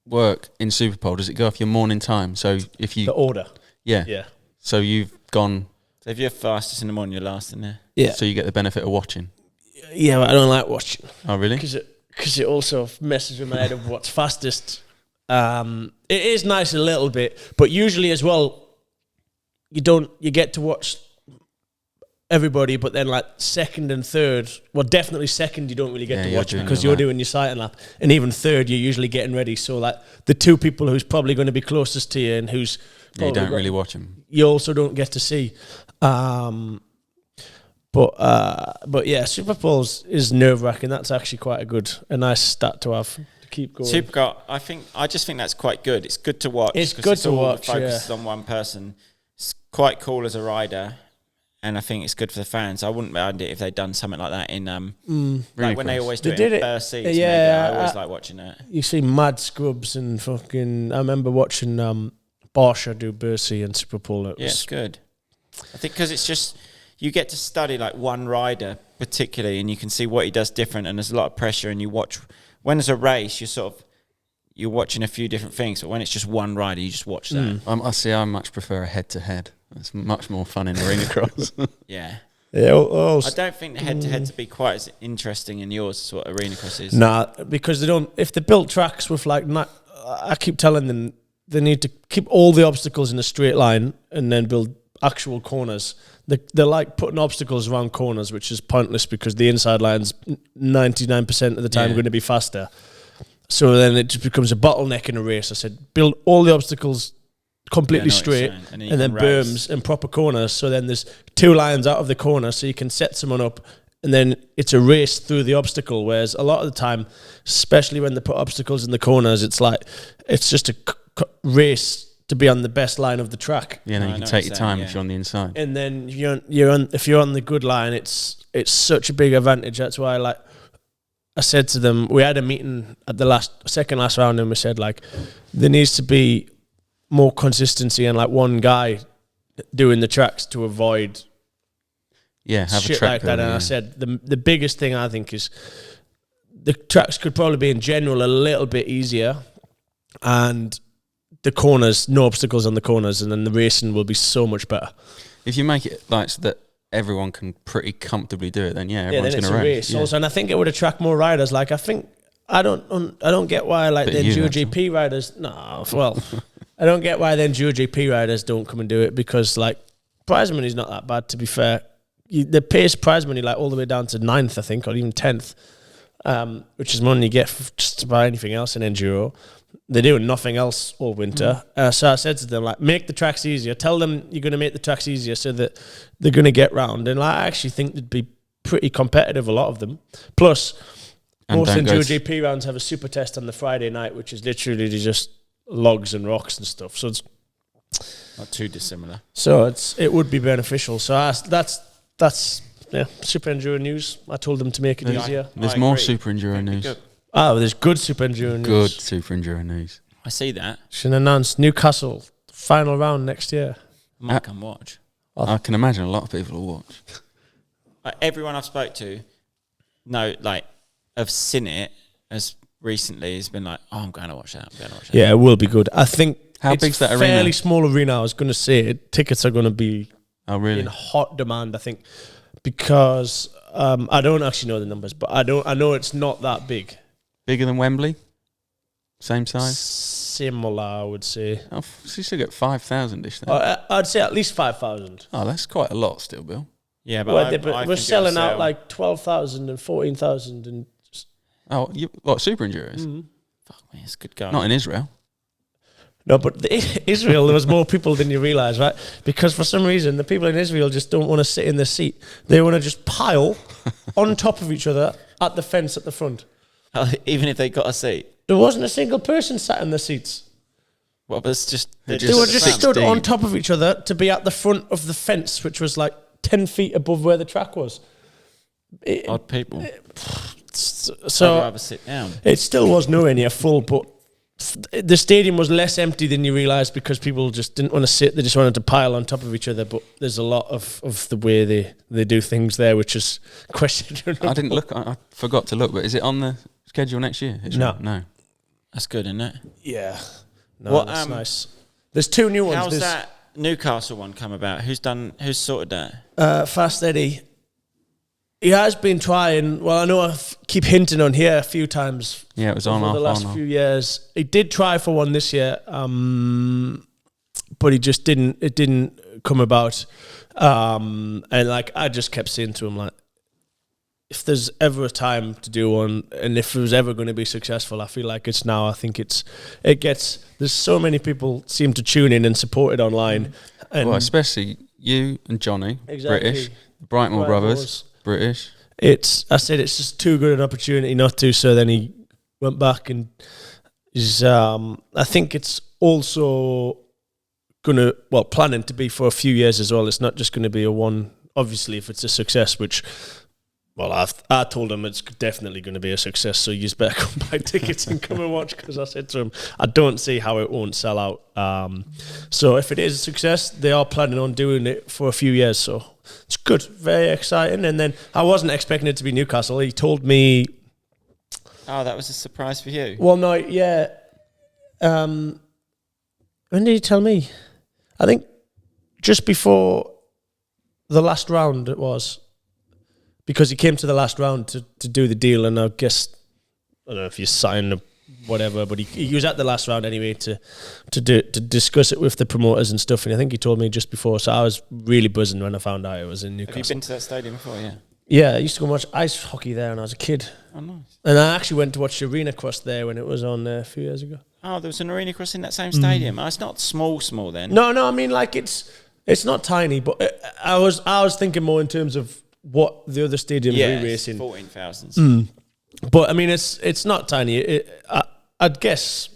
work in Superpole? Does it go off your morning time? So if you... The order. Yeah. So you've gone... So if you're fastest in the morning, you're last in there. Yeah. So you get the benefit of watching. Yeah, but I don't like watching. Oh, really? Because it also messes with my head of what's fastest. It is nice a little bit, but usually as well, you get to watch everybody, but then like second and third, well, definitely second you don't really get to watch because you're doing your sighting lap, and even third you're usually getting ready. So like the 2 people who's probably going to be closest to you and who's you don't really watch them. You also don't get to see. But yeah, Superpoles is nerve-wracking. That's actually quite a nice stat to have to keep going. I just think that's quite good. It's good to watch. It's good to watch. Focuses on one person. It's quite cool as a rider, and I think it's good for the fans. I wouldn't mind it if they'd done something like that in like when they always do it in first seats. Yeah, I always like watching it. You see mad scrubs and fucking. I remember watching Barsha do Bercy and Superpole. It's good. I think because it's just. You get to study like one rider particularly, and you can see what he does different, and there's a lot of pressure, and you watch when there's a race you're watching a few different things, but when it's just one rider you just watch that. I much prefer a head-to-head. It's much more fun in arena cross. Yeah. I don't think the head-to-head to be quite as interesting in yours as what arena cross is. Nah, because they don't. If they built tracks with like, I keep telling them they need to keep all the obstacles in a straight line and then build actual corners. They're like putting obstacles around corners, which is pointless because the inside line's 99% of the time going to be faster. So then it just becomes a bottleneck in a race. I said, build all the obstacles completely straight and then berms and proper corners. So then there's 2 lines out of the corner so you can set someone up, and then it's a race through the obstacle. Whereas a lot of the time, especially when they put obstacles in the corners, it's just a race to be on the best line of the track. Yeah, you can take your time if you're on the inside. And then if you're on the good line, it's such a big advantage. That's why I said to them, we had a meeting at the second last round, and we said like there needs to be more consistency and like one guy doing the tracks to avoid have shit a track like that. And I said the biggest thing I think is the tracks could probably be in general a little bit easier, and the corners, no obstacles on the corners, and then the racing will be so much better. If you make it like so that everyone can pretty comfortably do it, then everyone's going to race. Also, and I think it would attract more riders. Like I think I don't get why like the Enduro GP riders. I don't get why the Enduro GP riders don't come and do it, because like prize money's not that bad, to be fair. The pace prize money like all the way down to 9th, I think, or even 10th, which is money you get for just about anything else in Enduro. They're doing nothing else all winter. So I said to them, like, make the tracks easier. Tell them you're going to make the tracks easier so that they're going to get round. And I actually think they'd be pretty competitive, a lot of them. Plus, most Enduro GP rounds have a super test on the Friday night, which is literally just logs and rocks and stuff. So it's not too dissimilar. So it would be beneficial. So that's Super Enduro news. I told them to make it easier. There's more Super Enduro news. Oh, there's good Super Enduro news. Good Super Enduro news. I see that. Should announce Newcastle final round next year. I might come watch. I can imagine a lot of people will watch. Like everyone I've spoke to, have seen it as recently has been like, oh, I'm going to watch that. Yeah, it will be good. I think how big's that arena? Fairly small arena. I was going to say tickets are going to be in hot demand, I think, because I don't actually know the numbers, but I know it's not that big. Bigger than Wembley? Same size? Similar, I would say. Oh, so you still get 5,000-ish then? I'd say at least 5,000. Oh, that's quite a lot still, Bill. Yeah, but we're selling out like 12,000 and 14,000. And Super Enduros? Mm-hmm. Fuck me, it's good going. Not in Israel. No, but Israel, there was more people than you realise, right? Because for some reason, the people in Israel just don't want to sit in the seat. They want to just pile on top of each other at the fence at the front. Even if they got a seat? There wasn't a single person sat in the seats. Well, but it's just... They were just stood on top of each other to be at the front of the fence, which was like 10 feet above where the track was. Odd people. So I'd rather sit down. It still was nowhere near full, but the stadium was less empty than you realise because people just didn't want to sit. They just wanted to pile on top of each other. But there's a lot of the way they do things there, which is questionable. I didn't look. I forgot to look. But is it on the schedule next year? No. That's good, isn't it? Yeah. No, that's nice. There's 2 new ones. How's that Newcastle one come about? Who's sorted that? Fast Eddie. He has been trying. Well, I know I keep hinting on here a few times. Yeah, it was on over the last few years. He did try for one this year, but he just didn't. It didn't come about. And like I just kept saying to him, like, if there's ever a time to do one, and if it was ever going to be successful, I feel like it's now. I think it gets. There's so many people seem to tune in and support it online, and well, especially you and Johnny, exactly. British, Brightmore brothers. British. I said it's just too good an opportunity not to. So then he went back and is. I think it's also planning to be for a few years as well. It's not just going to be a one. Obviously, if it's a success, which, well, I told him it's definitely going to be a success. So you just better come buy tickets and come and watch, because I said to him, I don't see how it won't sell out. So if it is a success, they are planning on doing it for a few years. So it's good, very exciting. And then I wasn't expecting it to be Newcastle. He told me. Oh, that was a surprise for you. Well, no, yeah. When did he tell me? I think just before the last round it was, because he came to the last round to do the deal, and I guess, I don't know if you signed or whatever, but he was at the last round anyway to discuss it with the promoters and stuff, and I think he told me just before, so I was really buzzing when I found out it was in Newcastle. Have you been to that stadium before, yeah? Yeah, I used to go and watch ice hockey there when I was a kid. Oh, nice. And I actually went to watch the arena cross there when it was on a few years ago. Oh, there was an arena cross in that same stadium. Oh, it's not small then. No, I mean, like, it's not tiny, but I was thinking more in terms of what the other stadiums re-racing. 14,000. But I mean, it's not tiny. I'd guess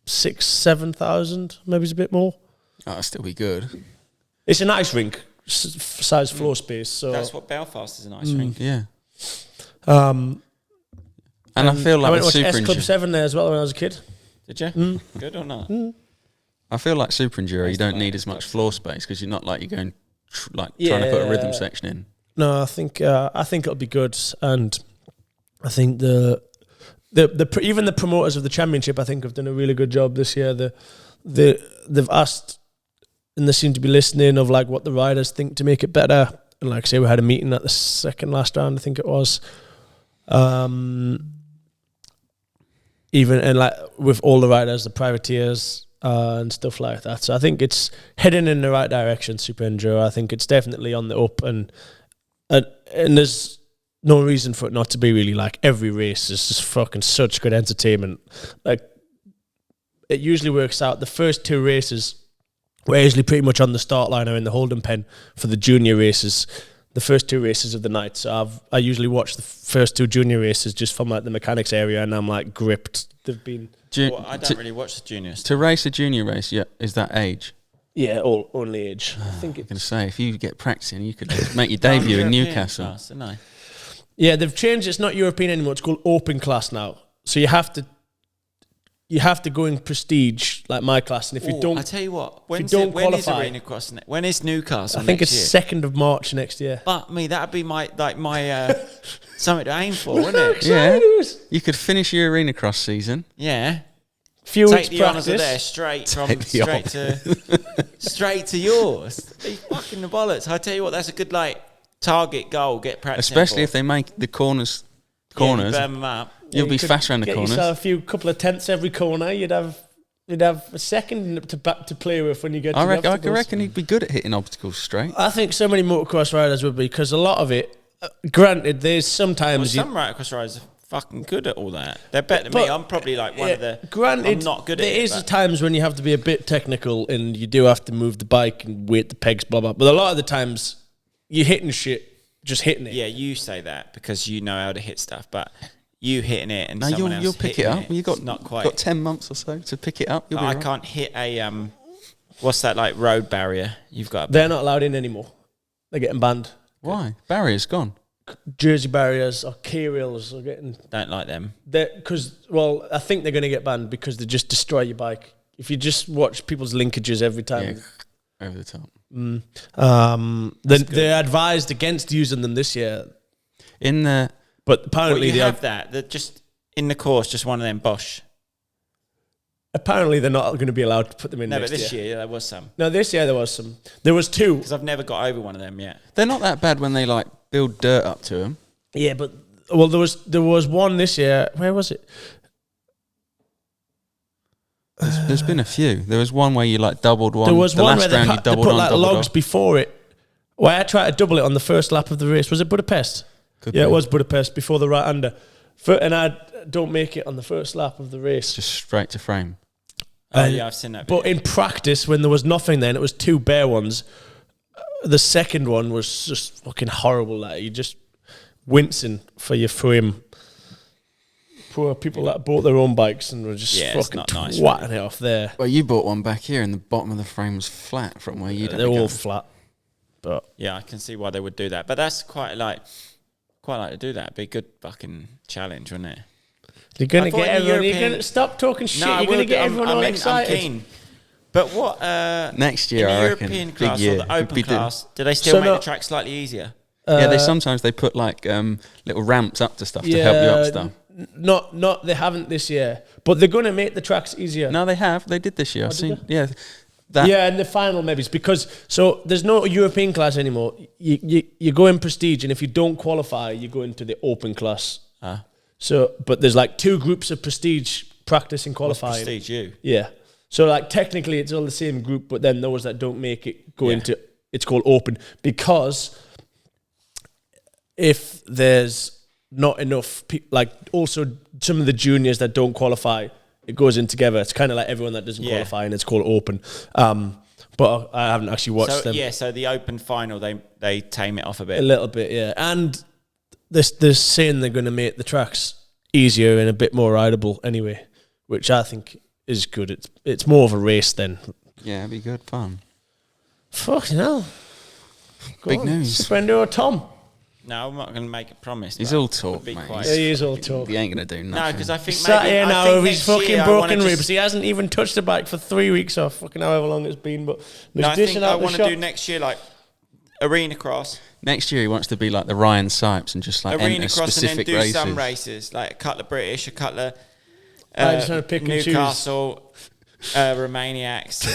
6,000-7,000, maybe it's a bit more. Oh, that'll still be good. It's an ice rink size floor space. So that's what Belfast is, an ice rink. Yeah. And I feel like I went to watch Super S Club Enduro. 7 there as well when I was a kid. Did you? Good or not? I feel like Super Enduro, you don't need as much floor space because you're not like you're going trying to put a rhythm section in. No, I think it'll be good, and I think the even the promoters of the championship, I think, have done a really good job this year. They've asked, and they seem to be listening, of like what the riders think to make it better. And like I say, we had a meeting at the second last round, I think it was. Even and like with all the riders, the privateers and stuff like that. So I think it's heading in the right direction, Super Enduro. I think it's definitely on the up, and there's no reason for it not to be, really. Like, every race is just fucking such good entertainment. Like, it usually works out. The first 2 races, we're usually pretty much on the start line or in the holding pen for the junior races. The first 2 races of the night. So I usually watch the first 2 junior races just from like the mechanics area, and I'm like gripped. They've been. Well, I don't really watch the juniors. To race a junior race, yeah, is that age? Yeah, only age. I think I'm going to say, if you get practicing, you could make your debut in Newcastle. Class, isn't it? Yeah, they've changed. It's not European anymore. It's called open class now. So you have to go in prestige, like my class. And if you don't, I tell you what, when is Arena Cross? When is Newcastle? I think it's year? 2nd of March next year. But me, that'd be my something to aim for, wouldn't it? Yeah, you could finish your Arena Cross season. Yeah. Few Take weeks the practice. honours of there straight to yours. Be fucking the bollocks. I tell you what, that's a good target goal. Get practice. Especially if they make the corners. Yeah, you burn them up. You'll be fast around the corners. Get yourself a couple of tenths every corner. You'd have a second to play with when you get to the obstacles. I reckon he'd be good at hitting obstacles straight. I think so many motocross riders would be, because a lot of it, granted, there's sometimes... some motocross riders are fucking good at all that. They're better than me. I'm probably like one of the... Granted, I'm not good at it. There is times when you have to be a bit technical and you do have to move the bike and weight the pegs, blah, blah. But a lot of the times, you're hitting shit, just hitting it. Yeah, you say that because you know how to hit stuff, but you hitting it and No, someone else you'll pick it hitting up. You've got, not quite. got 10 months or so to pick it up. You'll be I right. can't hit a... what's that, like, road barrier? You've got... They're not allowed in anymore. They're getting banned. Why? Barrier's gone. Jersey barriers or key rails are getting... Don't like them. Because, well, I think they're going to get banned because they just destroy your bike. If you just watch people's linkages every time... Yeah, over the top. They're advised against using them this year. But apparently you they have that. They're just in the course, just one of them Bosch. Apparently they're not going to be allowed to put them in next year. No, but this year there was some. No, this year there was some. There was 2. Because I've never got over one of them yet. They're not that bad when they like build dirt up to them. Yeah, but well, there was one this year. Where was it? There's been a few. There was one where you like doubled one. There was the one last where round they you doubled put on, like doubled logs off. before it. Well, I tried to double it on the first lap of the race. Was it Budapest? Could Yeah, be. it was Budapest before the right-hander. And I don't make it on the first lap of the race. Just straight to frame. Oh, yeah, I've seen that. But in practice, when there was nothing then, it was 2 bare ones. The second one was just fucking horrible. Like, you're just wincing for your frame. Poor people that bought their own bikes and were just fucking not nice, twatting it off there. Well, you bought one back here and the bottom of the frame was flat from where you'd They're all flat. But yeah, I can see why they would do that. But that's quite like to do that. It'd be a good fucking challenge, wouldn't it? you're going to I thought get in the everyone... You're European- going to stop talking shit. No, you're going to get everyone all excited. I'm keen. But what... Next year, in the I reckon, European big class year, or the would open be class, do they still So make no- the track slightly easier? Yeah, they sometimes they put like little ramps up to stuff to help you up stuff. Not they haven't this year, but they're going to make the tracks easier. No, they have. They did this year. I've seen. they? Yeah, that. Yeah, in the final maybe. It's because so there's no European class anymore. You go in prestige, and if you don't qualify, you go into the open class. So, but there's like 2 groups of prestige practice and qualifying. Prestige you. Yeah. So like technically it's all the same group, but then those that don't make it go into it's called open, because if there's not enough like also some of the juniors that don't qualify, it goes in together. It's kind of like everyone that doesn't qualify, and it's called open. But I haven't actually watched them. Yeah, so the open final they tame it off a bit. A little bit, yeah. And they're saying they're going to make the tracks easier and a bit more rideable anyway, which I think is good. It's more of a race then. Yeah, it'd be good fun. Fucking hell. Big news. Super Enduro Tom. No, I'm not going to make a promise. He's but all it talk, would be mate. quite- Yeah, he is all talk. He ain't gonna do nothing. No, because I think Sat maybe here I now think with his next year fucking I wanna broken just- ribs. He hasn't even touched the bike for 3 weeks or fucking however long it's been. But No, I think dishing I out the want to shot. do next year like arena cross, Next year he wants to be like the Ryan Sipes and just like arena enter cross, and then specific do races. some races like a couple of British, a couple of I just want to pick and choose. Newcastle, Romaniacs,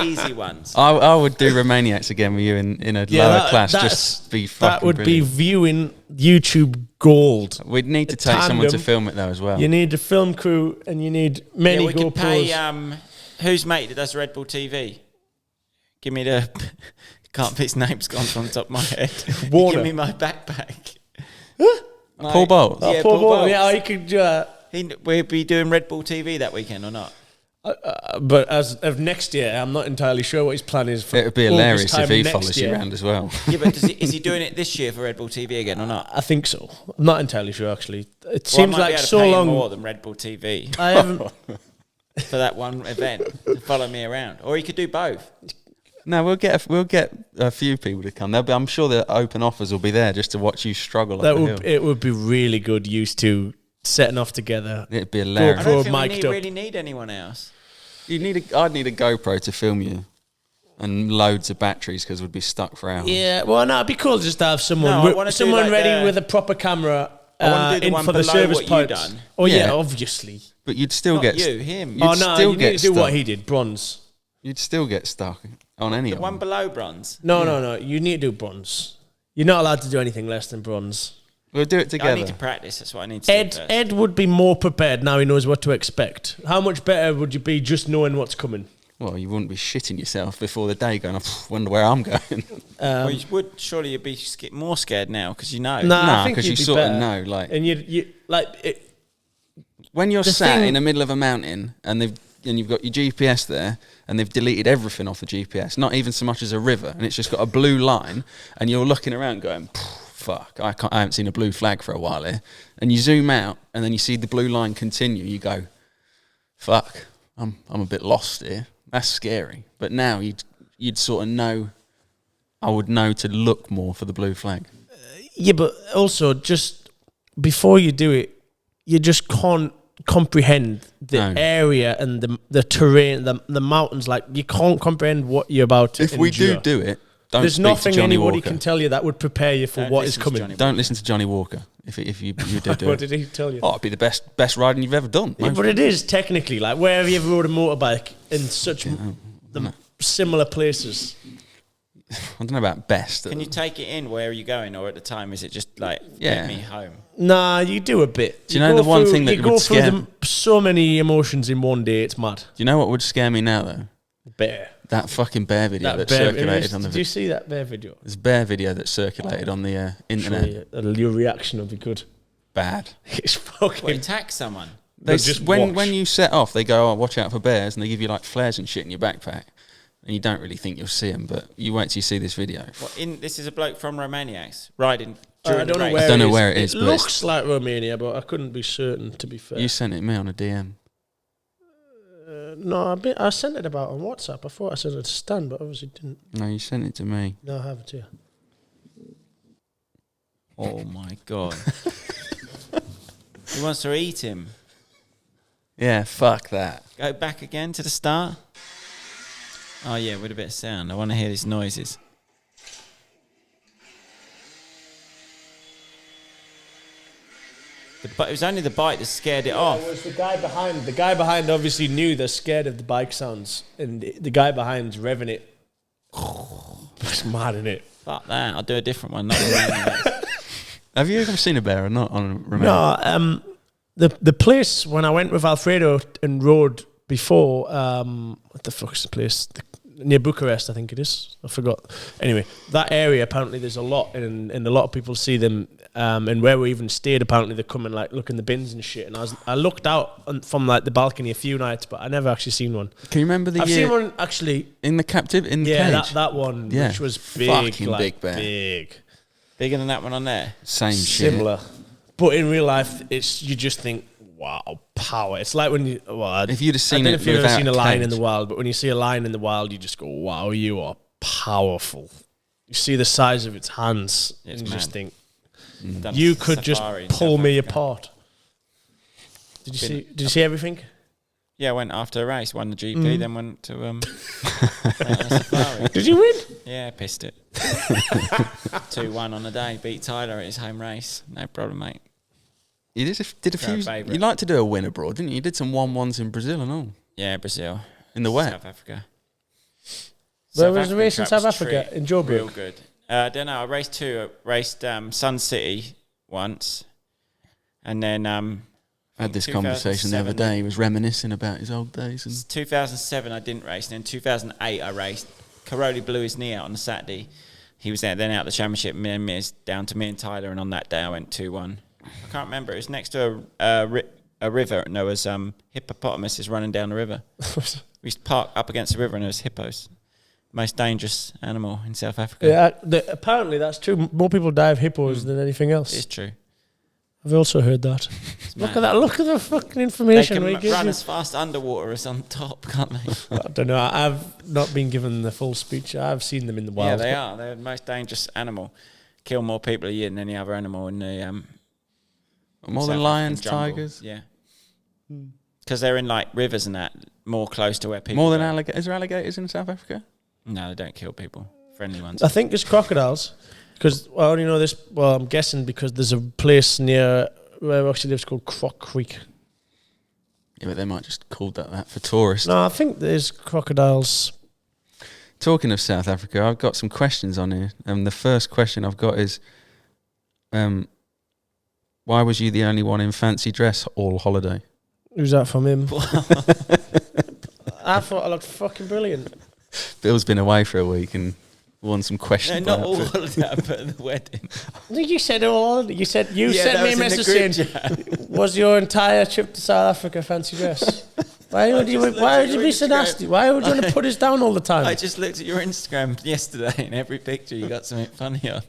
easy ones. I would do Romaniacs again with you in a lower class. Just be fucking that would brilliant. be viewing YouTube gold. We'd need to take someone to tandem. film it though as well. You need a film crew and you need many we could pay. GoPros. Who's mate that does Red Bull TV? Give me the. Can't his name's gone from the top of my head. Warner. Give me my backpack. Paul Bolt. Oh, Yeah, Paul Paul Bolt. Bolt. Yeah, you could do that. We'll be doing Red Bull TV that weekend or not? But as of next year, I'm not entirely sure what his plan is for It would be August hilarious time if he next follows you year. around as well. Yeah, but is he doing it this year for Red Bull TV again or not? I think so. I'm not entirely sure, actually. It Well, seems I might like be able to so pay him long. more than Red Bull TV I haven't. for that one event to follow me around, or he could do both. No, we'll get a few people to come. I'm sure the open offers will be there just to watch you struggle up That the hill. would it would be really good used to setting off together. It'd be hilarious. I Pro don't think mic'd we up. really need anyone else. I'd need a GoPro to film you, and loads of batteries because we'd be stuck for hours. Yeah, well, no, it'd be cool just to have someone No, I wanna do someone like ready the- with a proper camera I wanna do the in one for the below service what you points. done. Oh yeah, Yeah. obviously. But you'd still Not get you, him. You'd Oh no, still you get need to do what stuck. he did, bronze. You'd still get stuck on any The of one them. below bronze. No, you need to do bronze. You're not allowed to do anything less than bronze. We'll do it I together. need to practice. That's what I need to do first. Ed would be more prepared now he knows what to expect. How much better would you be just knowing what's coming? Well, you wouldn't be shitting yourself before the day going, I wonder where I'm going. Well, you would surely you'd be more scared now because you know. Nah, because you sort of know, like, and you like it. when you're sat in the middle of a mountain and you've got your GPS there and they've deleted everything off the GPS, not even so much as a river, and it's just got a blue line, and you're looking around going, fuck, I haven't seen a blue flag for a while here. And you zoom out and then you see the blue line continue. You go, fuck, I'm a bit lost here. That's scary. But now you'd sort of know. I would know to look more for the blue flag. Yeah, but also just before you do it, you just can't comprehend the area and the terrain, the mountains. Like, you can't comprehend what you're about to If endure. we do it, there's nothing anybody can tell you that would prepare you for what is coming. Don't listen to Johnny Walker if you do What it. did he tell you? Oh, it'd be the best riding you've ever done. Yeah, but it is technically, like, where have you ever rode a motorbike in such similar places? I don't know about best. Can you take it in? Where are you going? Or at the time, is it just like, get me home? Nah, you do a bit. Do you know the one thing that would scare me? So many emotions in one day, it's mad. Do you know what would scare me now, though? Bear. That fucking bear video that circulated on the... Did you see that bear video? There's a bear video that circulated on the internet. Your reaction will be good. Bad. It's fucking... Well, attack someone. They when you set off, they go, oh, watch out for bears, and they give you like flares and shit in your backpack. And you don't really think you'll see them, but you wait till you see this video. Well, this is a bloke from Romaniacs riding I during the race. I don't know where it is. It looks like Romania, but I couldn't be certain, to be fair. You sent it me on a DM. No, I sent it about on WhatsApp. I thought I sent it to Stan, but obviously didn't. No, you sent it to me. No, I haven't, yeah. Oh my God. He wants to eat him. Yeah, fuck that. Go back again to the start. Oh yeah, with a bit of sound. I want to hear these noises. But it was only the bike that scared it off. It was the guy behind. The guy behind obviously knew they're scared of the bike sounds, and the guy behind's revving it. It's mad, isn't it? Fuck that. I'll do a different one. Not Have you ever seen a bear or not on Romania? No, the place when I went with Alfredo and rode before, what the fuck's the place? Near Bucharest, I think it is. I forgot. Anyway, that area, apparently there's a lot, and a lot of people see them, and where we even stayed, apparently they come and like look in the bins and shit, and I looked out from like the balcony a few nights, but I never actually seen one. Can you remember I've seen one actually in the cage? that one, which was big, fucking like, big bear. Bigger than that one on there. Same shit. Similar. But in real life, you just think, wow, power. It's like when you... Well, if you'd have seen I don't know it if you've ever without seen a a lion cage. in the wild, but when you see a lion in the wild, you just go, wow, you are powerful. You see the size of its hands, and you just think, you could just pull me apart. Did you see everything? Yeah, I went after a race, won the GP, then went to safari. Did you win? Yeah, pissed it. 2-1 on the day. Beat Tyler at his home race. No problem, mate. You did a few. You like to do a win abroad, didn't you? You did some 1-1s in Brazil and all. Yeah, Brazil. In the wet. South Africa. Where was the race in South Africa? In Joburg? Real good. I don't know. I raced Sun City once. And then... I had this conversation the other day. He was reminiscing about his old days. And 2007, I didn't race. And then 2008, I raced. Caroli blew his knee out on the Saturday. He was there, then out the championship. Down to me and Tyler. And on that day, I went 2-1. I can't remember. It was next to a river. And there was hippopotamuses running down the river. We used to park up against the river and there was hippos. Most dangerous animal in South Africa. Yeah, apparently that's true. More people die of hippos than anything else. It's true. I've also heard that. Look at that. Look at the fucking information. They can run as fast underwater as on top, can't they? I don't know. I've not been given the full speech. I've seen them in the wild. Yeah, they are. They're the most dangerous animal. Kill more people a year than any other animal in the... more than lions, tigers? Yeah. Because they're in like rivers and that, more close to where people... More than alligators? Is there alligators in South Africa? No, they don't kill people. Friendly ones. I think it's crocodiles. Because I only know this, well, I'm guessing because there's a place near where I actually lives called Croc Creek. Yeah, but they might just call that for tourists. No, I think there's crocodiles. Talking of South Africa, I've got some questions on here. And the first question I've got is, why was you the only one in fancy dress all holiday? Who's that from him? I thought I looked fucking brilliant. Bill's been away for a week and worn some questionable not all outfit. of that, but at the wedding. You said all. You said you Yeah, sent that me a was in the message group saying, "Was your entire trip to South Africa fancy dress?" Why would you? just Why looked would at you your be so Instagram. nasty? Why would you want to put us down all the time? I just looked at your Instagram yesterday, and every picture you got something funny on.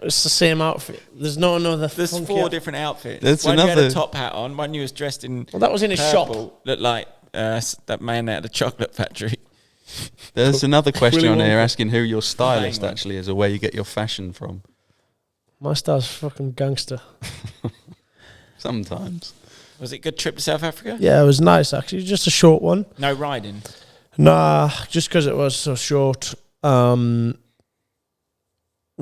It's the same outfit. There's no another. There's funky 4 outfit. different outfits. There's one you had a another- top hat on. One you was dressed in. Well, that was in a purple, shop. Looked like that man out of the chocolate factory. There's another question on Willy here Wonka. asking who your stylist one. actually is or where you get your fashion from. My style's fucking gangster. Sometimes. Was it a good trip to South Africa? Yeah, it was nice actually. Just a short one. No riding. Nah, just because it was so short.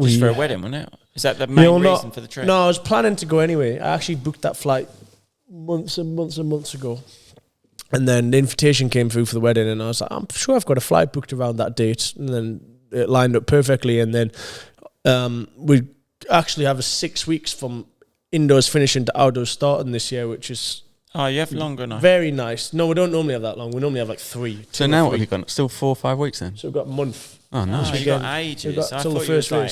Just for a wedding, wasn't it? Is that the main reason for the trip? No, I was planning to go anyway. I actually booked that flight months and months and months ago. And then the invitation came through for the wedding, and I was like, I'm sure I've got a flight booked around that date. And then it lined up perfectly. And then we actually have a 6 weeks from indoors finishing to outdoors starting this year, which is Oh, you have longer now. very nice. No, we don't normally have that long. We normally have like 3. So now what have you got? Still 4 or 5 weeks then? So we've got a month. Oh, nice. Oh, you got ages. We've got I till the thought you was first like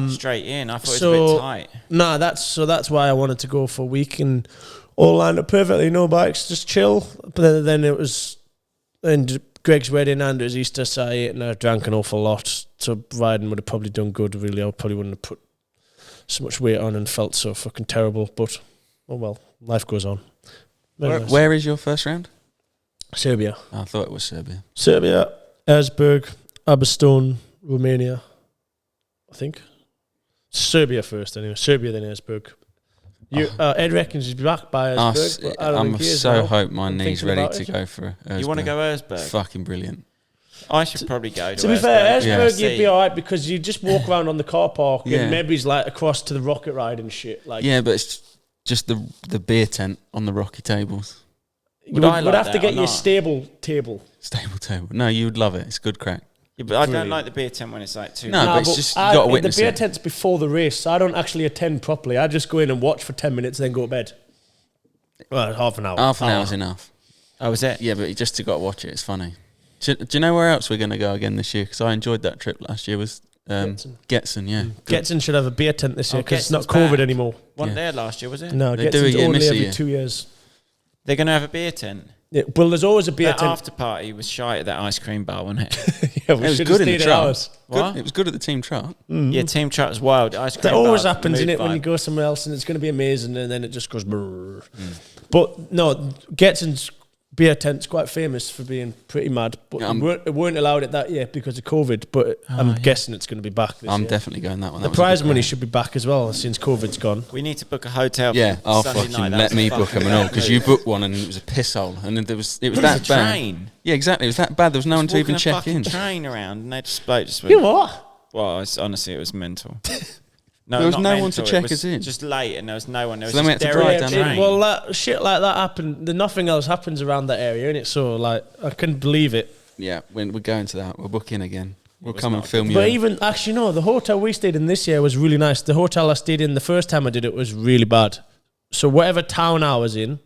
race. straight in. I thought it was a bit tight. Nah, that's why I wanted to go for a week and all lined up perfectly. No bikes, just chill. But then it was and Greg's wedding and it was Easter, so I ate and I drank an awful lot. So riding would have probably done good. Really, I probably wouldn't have put so much weight on and felt so fucking terrible. But oh well, life goes on. Very nice. Where is your first round? Serbia, Oh, I thought it was Serbia. Erzberg, Aberystwyth, Romania. I think Serbia first. Anyway, Serbia then Erzberg. Ed reckons he's back by Erzberg. But I don't think he is so now. hope my I'm knee's thinking ready about to it. go for Erzberg. You want to go Erzberg? Fucking brilliant. I should probably go To be fair, Erzberg. Erzberg Yeah. you'd be alright because you just walk around on the car park Yeah. and maybe he's like across to the rocket ride and shit. Like Yeah, but it's just the beer tent on the rocky tables. you Would would, I would like have to that get or your not? stable table. Stable table. No, you would love it. It's good crack. Yeah, but I don't Brilliant. like the beer tent when it's like too. No, Nah, but it's just, you got to witness the beer it. tent's before the race, so I don't actually attend properly. I just go in and watch for 10 minutes, then go to bed. Well, half an hour. Half an hour's enough. Oh, was it? Yeah, but you just got to watch it. It's funny. Do you know where else we're going to go again this year? Because I enjoyed that trip last year. Was Getson, yeah. Good. Getson should have a beer tent this year Oh, because it's not Getson's COVID back. anymore. Wasn't Yeah. there last year, was it? No, They do Getson's it, yeah, only miss a every year. 2 years. They're going to have a beer tent. Yeah, well, there's always a beer That tent. after party was shy at that ice cream bar, wasn't it? Yeah, we It was should good have in the stayed at trot. ours. What? Good. It was good at the team trot. Yeah, Team Trot was wild. Ice cream That always bar, happens in mood it when you vibe. go somewhere else and it's going to be amazing and then it just goes brrr. But no, Getson's beer tent's quite famous for being pretty mad. But it weren't allowed it that year because of COVID. But I'm guessing it's going to be back this I'm year. definitely going that one. The That was a prize good money round. should be back as well since COVID's gone. We need to book a hotel. Yeah, for I'll Sunday fucking night. let That's me fucking book them and all because you move. booked one and it was a piss hole and it was that It was bad. a train. Yeah, exactly. It was that bad. There was no one to even Walking a check fucking in. train around and they just bloke just You went. know what? Well, honestly, it was mental. No, There was not no one mental, to it check was us in. Just late, and there was no one. There was So then we just had to drive derelict down train. Well, that shit like that happened. Nothing else happens around that area, innit? So, like, I couldn't believe it. Yeah, we're going to that. We'll book in again. We'll was come and not film you. But even, actually, no, the hotel we stayed in this year was really nice. The hotel I stayed in the first time I did it was really bad. So, whatever town I was in,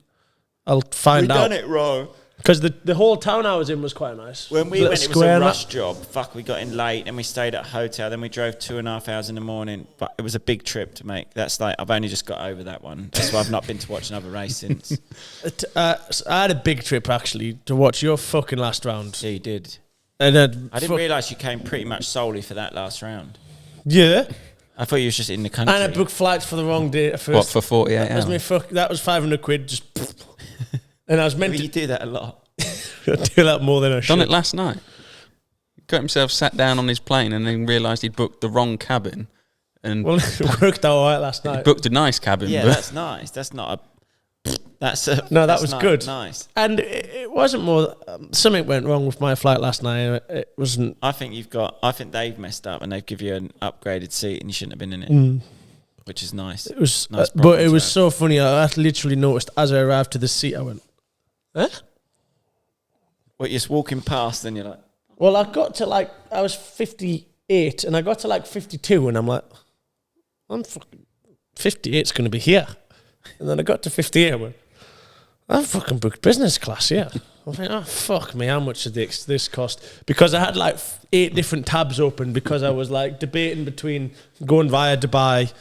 I'll find out. it wrong. Because the whole town I was in was quite nice. When we Little went, it was square a and rush that. job. Fuck, we got in late, and we stayed at a hotel. Then we drove 2.5 hours in the morning. But it was a big trip to make. That's like I've only just got over that one. That's why I've not been to watch another race since. So I had a big trip, actually, to watch your fucking last round. Yeah, you did. And then, I didn't realise you came pretty much solely for that last round. Yeah. I thought you was just in the country. And I booked flights for the wrong day at first. What, for 48 That was hours? that was 500 quid. Just and I was meant But to you do that a lot. do that more than I should. Done it last night. Got himself sat down on his plane and then realised he'd booked the wrong cabin. And Well, it worked out all right last he night. booked a nice cabin. Yeah, but that's nice. That's not a. That's a. No, that that's was not good. Nice. And it wasn't more. Something went wrong with my flight last night. It wasn't. I think they've messed up and they've given you an upgraded seat and you shouldn't have been in it, which is nice. It was. Nice But problem it to was have. so funny. I literally noticed as I arrived to the seat, I went, "Huh?" What, you're just walking past and you're like, Well, I got to I was 58 and I got to 52 and I'm like, I'm fucking 58's going to be here. And then I got to 58 and went, I've fucking booked business class, yeah. I was like, oh, fuck me, how much did this cost? Because I had like 8 different tabs open because I was like debating between going via Dubai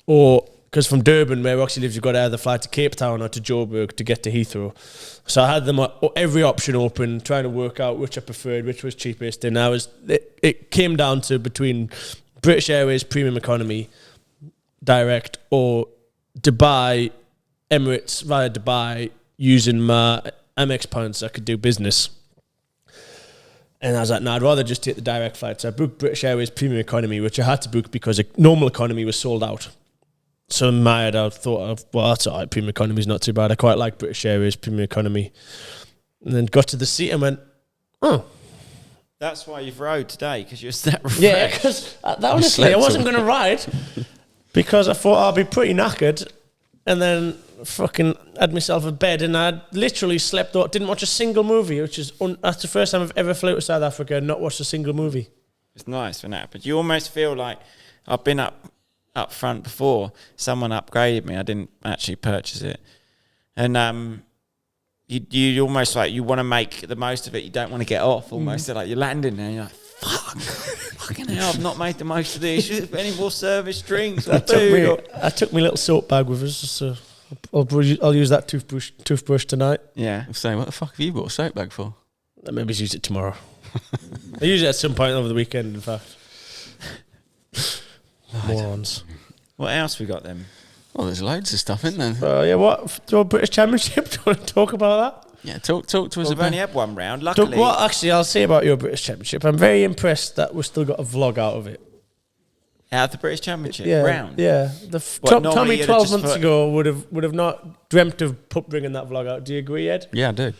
or... Because from Durban, where Roxy lives, you've got to either fly to Cape Town or to Joburg to get to Heathrow. So I had them every option open, trying to work out which I preferred, which was cheapest. And it came down to between British Airways Premium Economy Direct or Dubai, Emirates via Dubai, using my Amex points I could do business. And I was like, no, I'd rather just take the direct flight. So I booked British Airways Premium Economy, which I had to book because normal economy was sold out. So in my head, I thought, well, that's all right, Premium Economy is not too bad. I quite like British Airways Premium Economy. And then got to the seat and went, oh. That's why you've rode today, because you're that refreshed. Yeah, because honestly, I wasn't going to ride because I thought I'd be pretty knackered. And then fucking had myself a bed and I literally slept out, didn't watch a single movie, which is, that's the first time I've ever flew to South Africa and not watched a single movie. It's nice when that happens. You almost feel like I've been up front before. Someone upgraded me. I didn't actually purchase it. And you almost like you want to make the most of it. You don't want to get off almost. So like you're landing there and you're like, fuck, fucking hell, I've not made the most of this. Any more service drinks? I took my little soap bag with us. So I'll use that toothbrush tonight. Yeah. I'm saying, what the fuck have you bought a soap bag for? I'll maybe use it tomorrow. I use it at some point over the weekend, in fact. Morons. What else we got then? Well, there's loads of stuff, isn't there? Yeah, what? Your British Championship? Do you want to talk about that? Yeah, talk to us We've about... only had one round, luckily. What actually I'll say about your British Championship, I'm very impressed that we've still got a vlog out of it. Out of the British Championship round? Yeah. Tommy 12 months ago would have not dreamt of bringing that vlog out. Do you agree, Ed? Yeah, I do.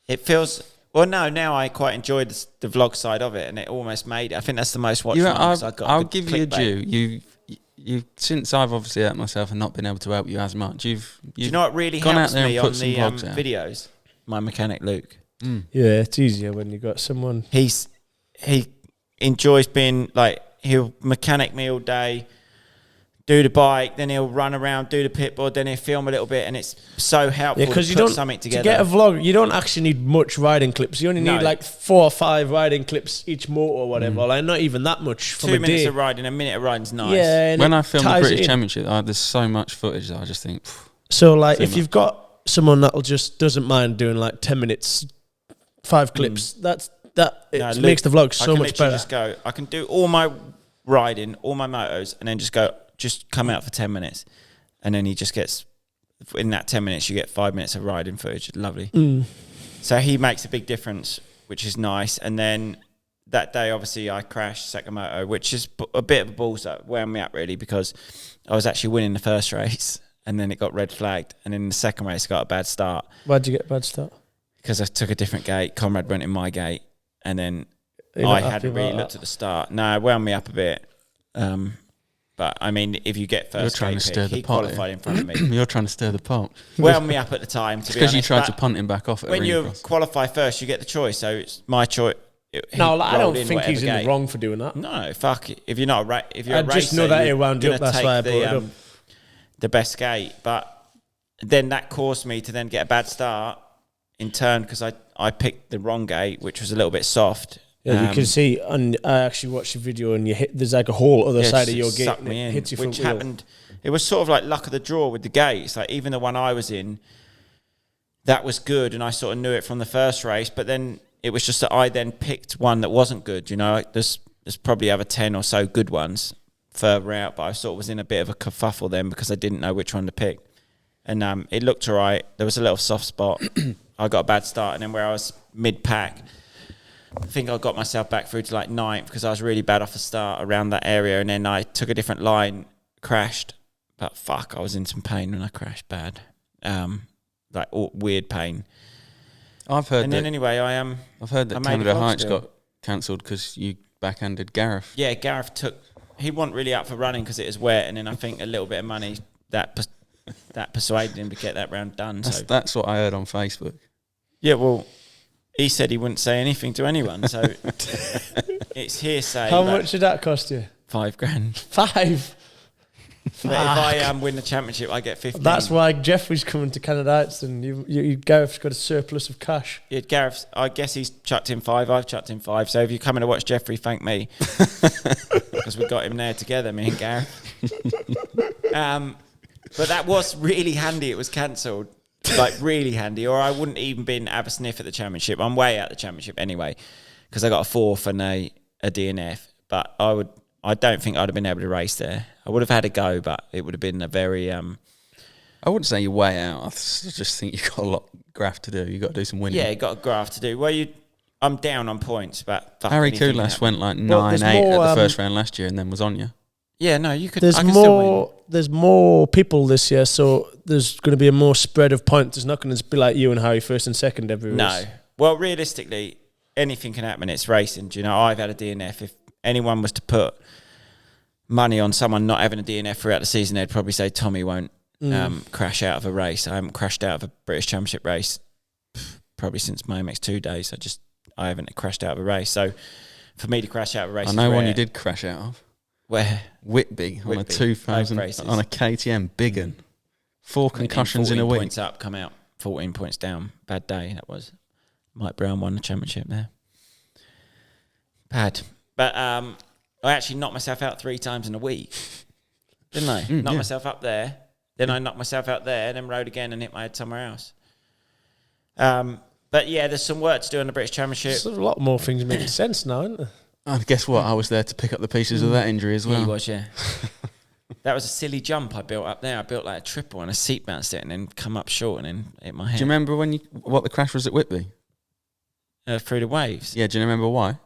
It feels... Well, no, now I quite enjoyed the vlog side of it, and it almost made it. I think that's the most watched one. I'll give you a due. You since I've obviously hurt myself and not been able to help you as much, you've do you know what really helps me on the videos? My mechanic Luke. Yeah, it's easier when you got someone. He enjoys being like, he'll mechanic me all day, do the bike, then he'll run around, do the pit board, then he'll film a little bit, and it's so helpful because to put something together. To get a vlog, you don't actually need much riding clips. You only need like 4 or 5 riding clips each motor or whatever. Like not even that much from 2 a minutes day. of riding, a minute of riding's nice. Yeah. When I film the British Championship, there's so much footage that I just think. So like, if you've got someone that'll just doesn't mind doing like 10 minutes, 5 clips, makes the vlog so much better. Just go. I can do all my riding, all my motos, and then just come out for 10 minutes, and then he just gets, in that 10 minutes you get 5 minutes of riding footage. Lovely. So he makes a big difference, which is nice. And then that day obviously I crashed second moto, which is a bit of a balls that wound me up really, because I was actually winning the first race and then it got red flagged, and then the second race got a bad start. Why'd you get a bad start? Because I took a different gate. Conrad went in my gate, and then I hadn't really looked at the start. No, it wound me up a bit. But I mean, if you get first gate pick, he qualified in front of me. You're trying to stir the pot. Wound me up at the time, to be honest. Because you tried to punt him back off at when you qualify first, you get the choice. So it's my choice. No, I don't think he's in the wrong for doing that. No, fuck it. If you're not if you're a racer, just know that it wound you up. That's why I brought it up. The best gate, but then that caused me to then get a bad start in turn because I picked the wrong gate, which was a little bit soft. Yeah, you can see, and I actually watched the video, and there's like a whole other side of your gate, and it hits you which happened. It was sort of like luck of the draw with the gates. Like even the one I was in, that was good, and I sort of knew it from the first race. But then it was just that I then picked one that wasn't good. You know, there's probably over 10 or so good ones further out, but I sort of was in a bit of a kerfuffle then because I didn't know which one to pick. And it looked all right. There was a little soft spot. I got a bad start, and then where I was mid-pack, I think I got myself back through to like 9th because I was really bad off the start around that area, and then I took a different line, crashed. But fuck, I was in some pain when I crashed bad. Like weird pain. I've heard I've heard that Canada Heights got cancelled because you backhanded Gareth. Yeah, Gareth he wasn't really up for running because it was wet, and then I think a little bit of money that persuaded him to get that round done. That's what I heard on Facebook. Yeah, well, he said he wouldn't say anything to anyone, so it's hearsay. How much did that cost you? $5,000. 5? But if I win the championship, I get 15. That's why Jeffrey's coming to Canada, and Gareth's got a surplus of cash. Yeah, Gareth, I guess he's chucked in 5. I've chucked in 5. So if you're coming to watch Jeffrey, thank me. Because we got him there together, me and Gareth. But that was really handy. It was cancelled. Like, really handy. Or I wouldn't even been have a sniff at the championship. I'm way out the championship anyway. Because I got a 4th and a DNF. But I don't think I'd have been able to race there. I would have had a go, but it would have been a very... I wouldn't say you're way out. I just think you've got a lot of graft to do. You've got to do some winning. Yeah, you got a graft to do. Well, I'm down on points, but... Harry Koulas went like 9-8 at the first round last year and then was on you. Yeah, no, you could... There's more people this year, so there's going to be a more spread of points. It's not going to be like you and Harry first and second every race. No. Well, realistically, anything can happen. It's racing. Do you know, I've had a DNF. If anyone was to put money on someone not having a DNF throughout the season, they'd probably say Tommy won't crash out of a race. I haven't crashed out of a British Championship race probably since my MX2 days. I haven't crashed out of a race. So for me to crash out of a race, I know one you did crash out of. Where? Whitby on a 2000 on a KTM big un. 4 concussions in a week. 14 points up, come out 14 points down. Bad day that was. Mike Brown won the championship there. Bad. But I actually knocked myself out 3 times in a week. Didn't I? Knocked myself up there. Then I knocked myself out there, then rode again and hit my head somewhere else. But yeah, there's some work to do on the British Championship. There's a lot more things making sense now, isn't there? And guess what? I was there to pick up the pieces of that injury as well. He was, yeah. That was a silly jump I built up there. I built like a triple and a seat bounce it and then come up short and then hit my head. Do you remember what the crash was at Whitby? Through the waves? Yeah, do you remember why?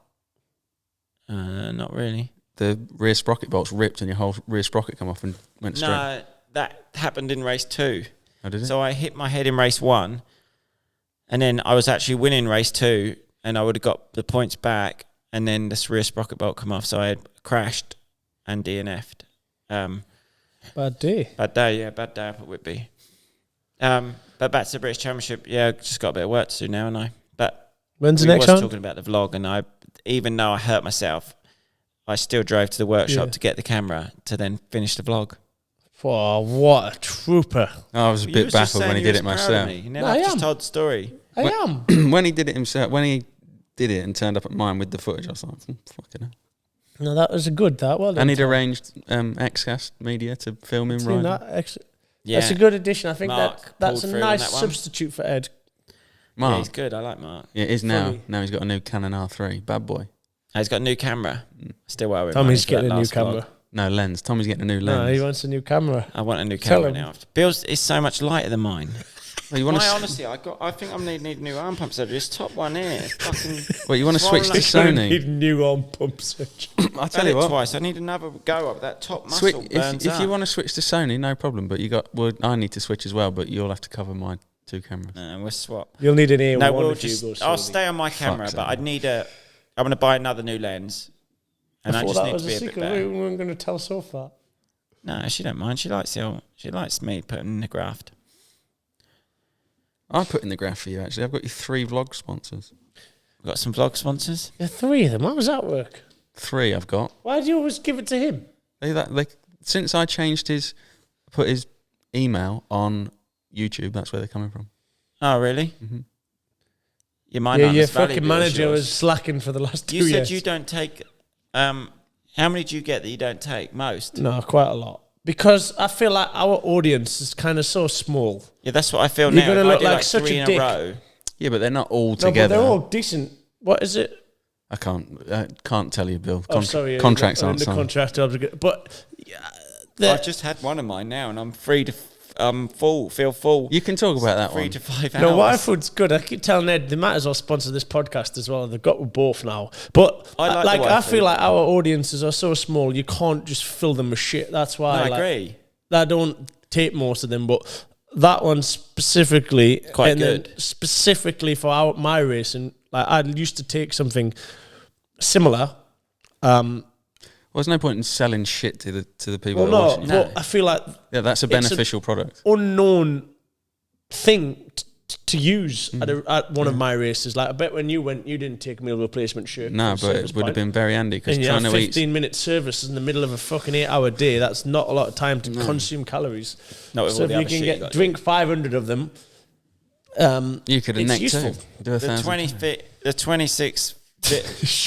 Not really. The rear sprocket bolts ripped and your whole rear sprocket come off and went straight. No, that happened in race 2. Oh, did it? So I hit my head in race 1 and then I was actually winning race 2 and I would have got the points back and then this rear sprocket bolt come off. So I had crashed and DNF'd. Bad day. Bad day up at Whitby. But back to the British Championship. Yeah, just got a bit of work to do now, and I. But when's the next one? We was talking about the vlog, and even though I hurt myself, I still drove to the workshop to get the camera to then finish the vlog. Oh, what a trooper! I was a bit baffled when he did it myself. I just told the story. I am. When he did it himself, when he did it and turned up at mine with the footage, I was like, fucking hell. No, that was well done. And he'd arranged XCast Media to film him right. That's a good addition. I think Mark that's a nice that substitute for Ed. Mark. Yeah, he's good. I like Mark. Yeah, it is now. Now he's got a new Canon R3. Bad boy. He's got a new camera. Still well with Tommy's getting a new camera. No, lens. Tommy's getting a new lens. No, he wants a new camera. I want a new camera now. Bill's is so much lighter than mine. Well, honestly, I think I'm need new arm pump surgery. This top one here, fucking. Well, you want to switch to Sony? Need new arm pump surgery. I'll tell you what. Twice. I need another go up. That top muscle burns if you want to switch to Sony, no problem. But I need to switch as well. But you'll have to cover my 2 cameras. We'll swap. You'll need an A1. No, I'll stay on my camera, but I'm going to buy another new lens. And I just need to be a bit better. We weren't going to tell so far. No, she don't mind. She likes me putting in the graft. I put in the graph for you, actually. I've got you 3 vlog sponsors. We've got some vlog sponsors? Yeah, 3 of them. How does that work? 3 I've got. Why do you always give it to him? Since I put his email on YouTube, that's where they're coming from. Oh, really? Mm-hmm. Your fucking manager was slacking for the last 2 years. You said you don't take... how many do you get that you don't take? Most? No, quite a lot. Because I feel like our audience is kind of so small. Yeah, that's what I feel now. You're going to look like such 3 a in dick. a row. Yeah, but they're not all together. But they're all decent. What is it? I can't tell you, Bill. Sorry. Contracts aren't the signed. contract. But I've just had one of mine now, and I'm free to feel full. You can talk about that 3 one. to 5 hours. No, Y-Food's good. I keep telling Ed they might as well sponsor this podcast as well. They've got both now. But I feel like our audiences are so small, you can't just fill them with shit. That's why I agree. I don't take most of them, but that one specifically, quite good. Specifically for my racing, I used to take something similar. Well, there's no point in selling shit to the people. Well, no, but I feel like that's a beneficial product. Unknown thing to use at one of my races. Like I bet when you went, you didn't take a meal replacement shirt. No, but it would have been very handy because and you trying have to eat 15-minute service in the middle of a fucking 8-hour day. That's not a lot of time to consume calories. No, so if you can drink 500 of them, you could have it's necked useful. too. Do a The 1,000. the 26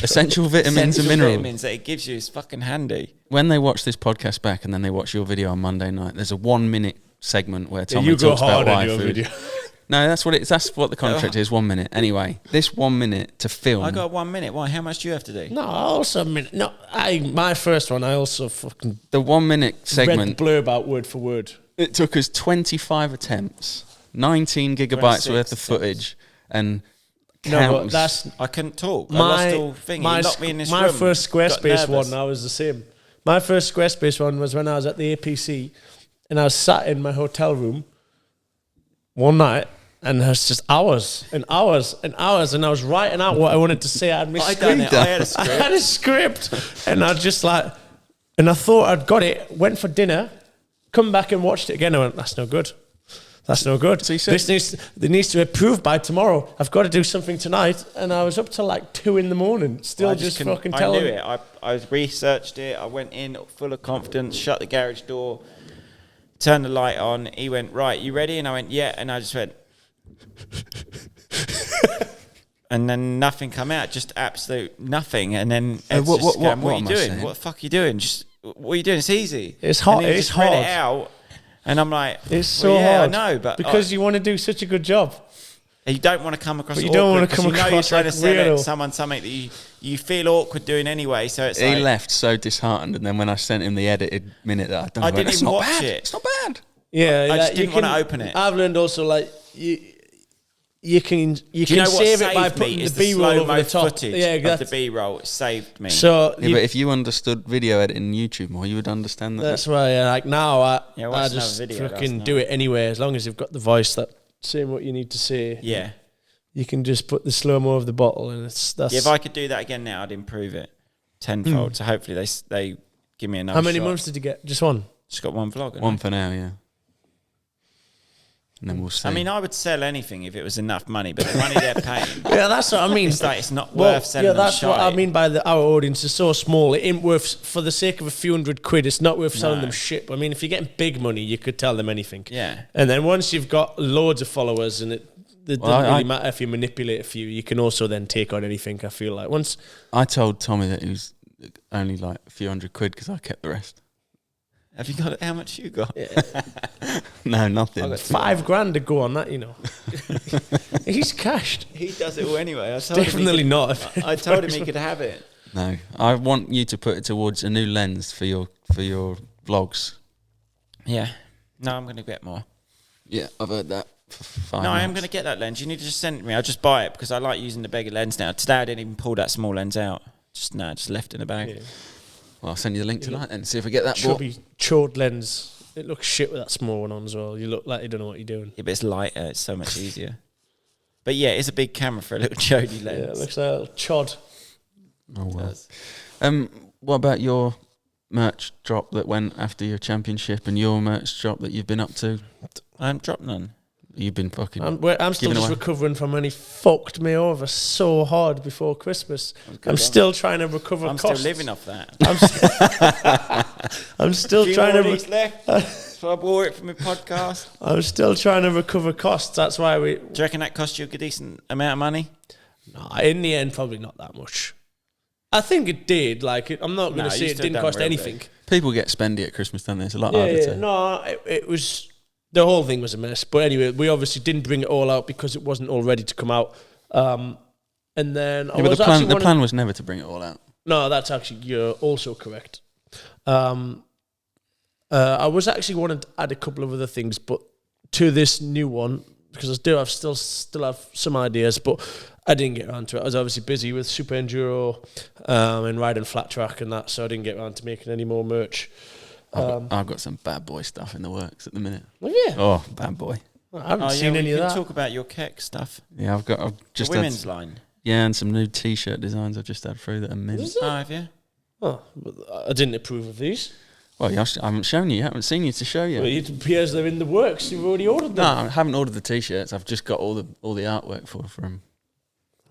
essential vitamins and minerals. vitamins that it gives you is fucking handy. When they watch this podcast back and then they watch your video on Monday night, there's a 1 minute segment where Tommy you go talks about hard on why your food. video. No, that's what the contract is. 1 minute. Anyway, this 1 minute to film. I got 1 minute. Why? How much do you have to do? No, I also my first one. I also fucking the 1 minute read segment. the blurb out word for word. It took us 25 attempts, 19 gigabytes worth of footage, and No, but I couldn't talk. I lost all thing. He locked me in this room. My first Squarespace Got one, I was the same. My first Squarespace one was when I was at the APC, and I was sat in my hotel room one night. And there's just hours and hours and hours, and I was writing out what I wanted to say. I had my script. I had a script. I had a script, and I just like, and I thought I'd got it. Went for dinner, come back and watched it again. I went, "That's no good. That's no good. So you said, This needs to be approved by tomorrow. I've got to do something tonight." And I was up till like 2 a.m, still just fucking telling. I knew it. I researched it. I went in full of confidence. Shut the garage door. Turned the light on. He went, "Right, you ready?" And I went, "Yeah." And I just went. And then nothing come out, just absolute nothing. And then what are you doing? What the fuck are you doing? Just what are you doing? It's easy. It's hard. And It's just read hard. it out, and I'm like, it's so hard. I know, but because you want to do such a good job. you don't want to come across. But you don't want to come you know across you're trying like to sell weirdo. someone something that you feel awkward doing anyway. So it's he like, left so disheartened, and then when I sent him the edited minute that I'd done, I didn't it's even not watch bad. it. It's not bad. Yeah, I just didn't want to open it. I've learned also like you can Do you know what save it by saved me putting is the B-roll over slow-mo the top. footage Yeah, of the that's, B-roll. It saved me. so Yeah, but if you understood video editing and YouTube more, you would understand that. that's why. Like now, Yeah, I watch just another video fucking last do night. it anyway. As long as you've got the voice that saying what you need to say. Yeah. You can just put the slow-mo of the bottle, and that's. Yeah, if I could do that again now, I'd improve it tenfold. So hopefully they give me another How many shot. months did you get? Just one. Just got one vlog. One for now, yeah. And then we'll see. I mean, I would sell anything if it was enough money, but the money they're paying, Yeah, that's what I mean. it's like it's not worth selling. Yeah, that's them what I shite. mean by our audience is so small. It ain't worth, for the sake of a few £100, it's not worth selling No. them shit. I mean, if you're getting big money, you could tell them anything. Yeah. And then once you've got loads of followers, and it doesn't Well, really matter if you manipulate a few, you can also then take on anything. I feel like once I told Tommy that it was only like a few £100 because I kept the rest. Have you got how much you got? No, nothing. I got $5,000 to go on that, you know. He's cashed. He does it all anyway. I told him he Definitely could- not. I told him he could have it. No, I want you to put it towards a new lens for your vlogs. Yeah. No, I'm going to get more. Yeah, I've heard that. For 5 No, I am months. going to get that lens. You need to just send it to me. I'll just buy it because I like using the bigger lens now. Today I didn't even pull that small lens out. Just left in the bag. Yeah. Well, I'll send you the link tonight and see if I get that bought. Chubby, chode lens. It looks shit with that small one on as well. You look like you don't know what you're doing. Yeah, but it's lighter. It's so much easier. But yeah, it's a big camera for a little chody lens. Yeah, it looks like a little chod. Oh well. What about your merch drop that went after your championship and your merch drop that you've been up to? I haven't dropped none. You've been fucking. I'm still giving just away. recovering from when he fucked me over so hard before Christmas. I'm still trying to recover I'm costs. still living off that. I'm still Few trying more to. weeks left. So I bought it from a podcast. I'm still trying to recover costs. That's why we. Do you reckon that cost you a decent amount of money? No, in the end, probably not that much. I think it did. I'm not going No, to say you it still didn't done cost real anything. big. People get spendy at Christmas, don't they? It's a lot harder to. No, it was. The whole thing was a mess. But anyway, we obviously didn't bring it all out because it wasn't all ready to come out. And then Yeah, but the plan was never to bring it all out. No, that's actually, you're also correct. I was actually wanting to add a couple of other things, but to this new one, because I still have some ideas, but I didn't get around to it. I was obviously busy with Super Enduro and riding flat track and that, so I didn't get around to making any more merch. I've got some bad boy stuff in the works at the minute. Well, yeah, Oh, bad boy. I haven't seen any of We that. can talk about your Keck stuff. Yeah, I've The just women's had, line. yeah, and some new T-shirt designs I've just had through that are mint. Is it? Oh, have you? Oh, but I didn't approve of these. Well, I haven't shown you. I haven't seen you to show you. Well, it appears they're in the works. You've already ordered No, them. I haven't ordered the T-shirts. I've just got all the artwork for them.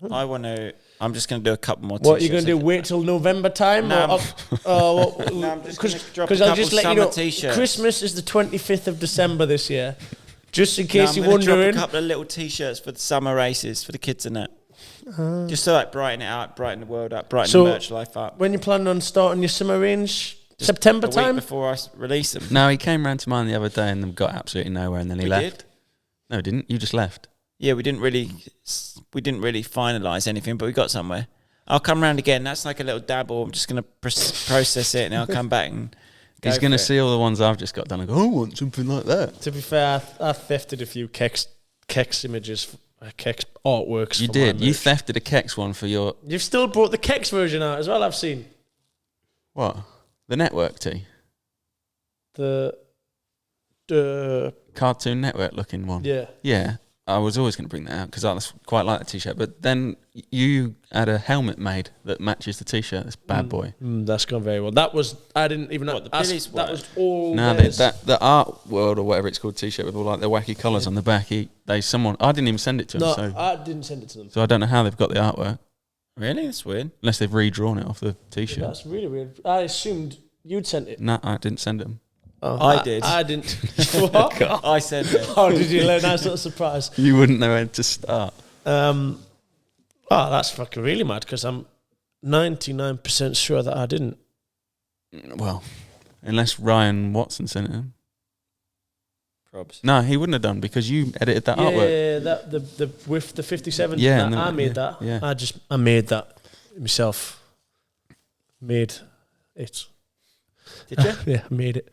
I'm just going to do a couple more. What are you going to do? Wait till November time? No, I'm just gonna drop a because I'll couple just let you know. summer t-shirts. Christmas is the 25th of December this year. Just in No, case I'm you're going to drop wondering. a couple of little T-shirts for the summer races for the kids and that. Just to like brighten it up, brighten the world up, brighten the merch life up. When you planning on starting your summer range? September a week time? before I release them. No, he came round to mine the other day and got absolutely nowhere, and then he left. Did? No, he didn't. You just left. Yeah, we didn't really finalise anything, but we got somewhere. I'll come round again. That's like a little dabble. I'm just going to process it, and I'll come back and He's going to see all the ones I've just got done and go, I want something like that. To be fair, I thefted a few Kex images, Kex artworks. You for did. my You merch. thefted a Kex one for your... You've still brought the Kex version out as well, I've seen. What? The network tee? The Cartoon Network looking one? yeah. Yeah. I was always going to bring that out because I quite like the T-shirt. But then you had a helmet made that matches the T-shirt. This bad boy. That's gone very well. That was, I didn't even know. What, the Billy's that work? was all No, theirs. the Art World or whatever it's called T-shirt with all like the wacky colours on the back. I didn't even send it to him. No, So I didn't send it to them. I don't know how they've got the artwork Really? That's weird. unless they've redrawn it off the T-shirt. That's really weird. I assumed you'd sent it. No, I didn't send them. Oh, I did. I didn't. What? I said that. Oh, did you learn? Nice little surprise. You wouldn't know where to start. Oh, that's fucking really mad because I'm 99% sure that I didn't. Well, unless Ryan Watson sent it him. Probs. No, he wouldn't have done because you edited that artwork. Yeah, that the with the 57. Yeah, that, no, I made yeah, that. yeah. I made that myself. Made it. Did you? Yeah, I made it.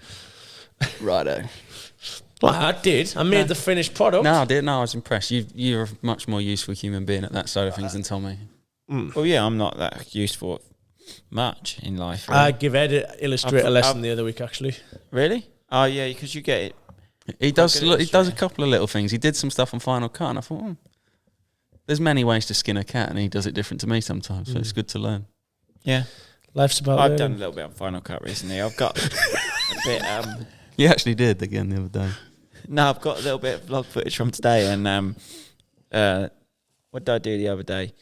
Righto. Well, I did. I made the finished product. No, I didn't. No, I was impressed. You're a much more useful human being at that side of things than Tommy. Well, yeah, I'm not that useful much in life. Really. I give Ed illustrator I've- lesson the other week actually. Really? Oh, yeah, because you get it. He does. good Look, he does a illustrator. couple of little things. He did some stuff on Final Cut, and I thought, there's many ways to skin a cat, and he does it different to me sometimes. So it's good to learn. Yeah. Life's about I've learning. done a little bit on Final Cut recently. I've got a bit... You actually did again the other day. No, I've got a little bit of vlog footage from today, and what did I do the other day?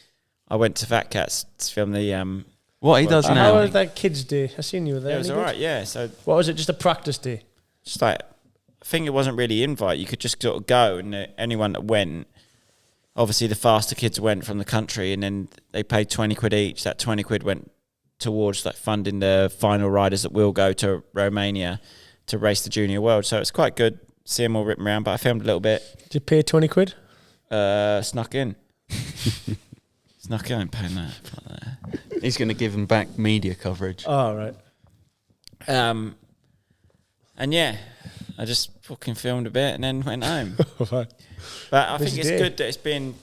I went to Fat Cats to film the... What he does How now. was that kids' day? I seen you were there. it was Any all good? right, yeah. So What was it? Just a practice day. just like, I think it wasn't really invite. You could just sort of go, and anyone that went, obviously the faster kids went from the country, and then they paid 20 quid each. That 20 quid went towards like funding the final riders that will go to Romania to race the Junior World. So it's quite good seeing them all ripping around, but I filmed a little bit. Did you pay 20 quid? Snuck in. Snuck in, I ain't paying that. Fuck that. He's going to give him back media coverage. Oh, right. And yeah, I just fucking filmed a bit and then went home. But I think Busy it's day. good that it's been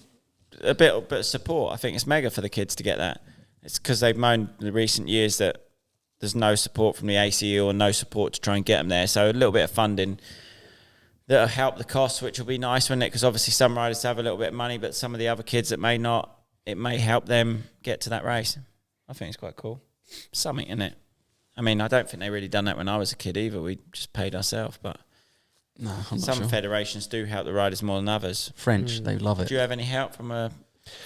a bit of support. I think it's mega for the kids to get that. It's because they've moaned in the recent years that there's no support from the ACU or no support to try and get them there. So a little bit of funding that'll help the cost, which will be nice, wouldn't it? Because obviously some riders have a little bit of money, but some of the other kids that may not, it may help them get to that race. I think it's quite cool. Something, in it. I mean, I don't think they really done that when I was a kid either. We just paid ourselves, but No, I'm not some sure. federations do help the riders more than others. French, they love it. Do you have any help from a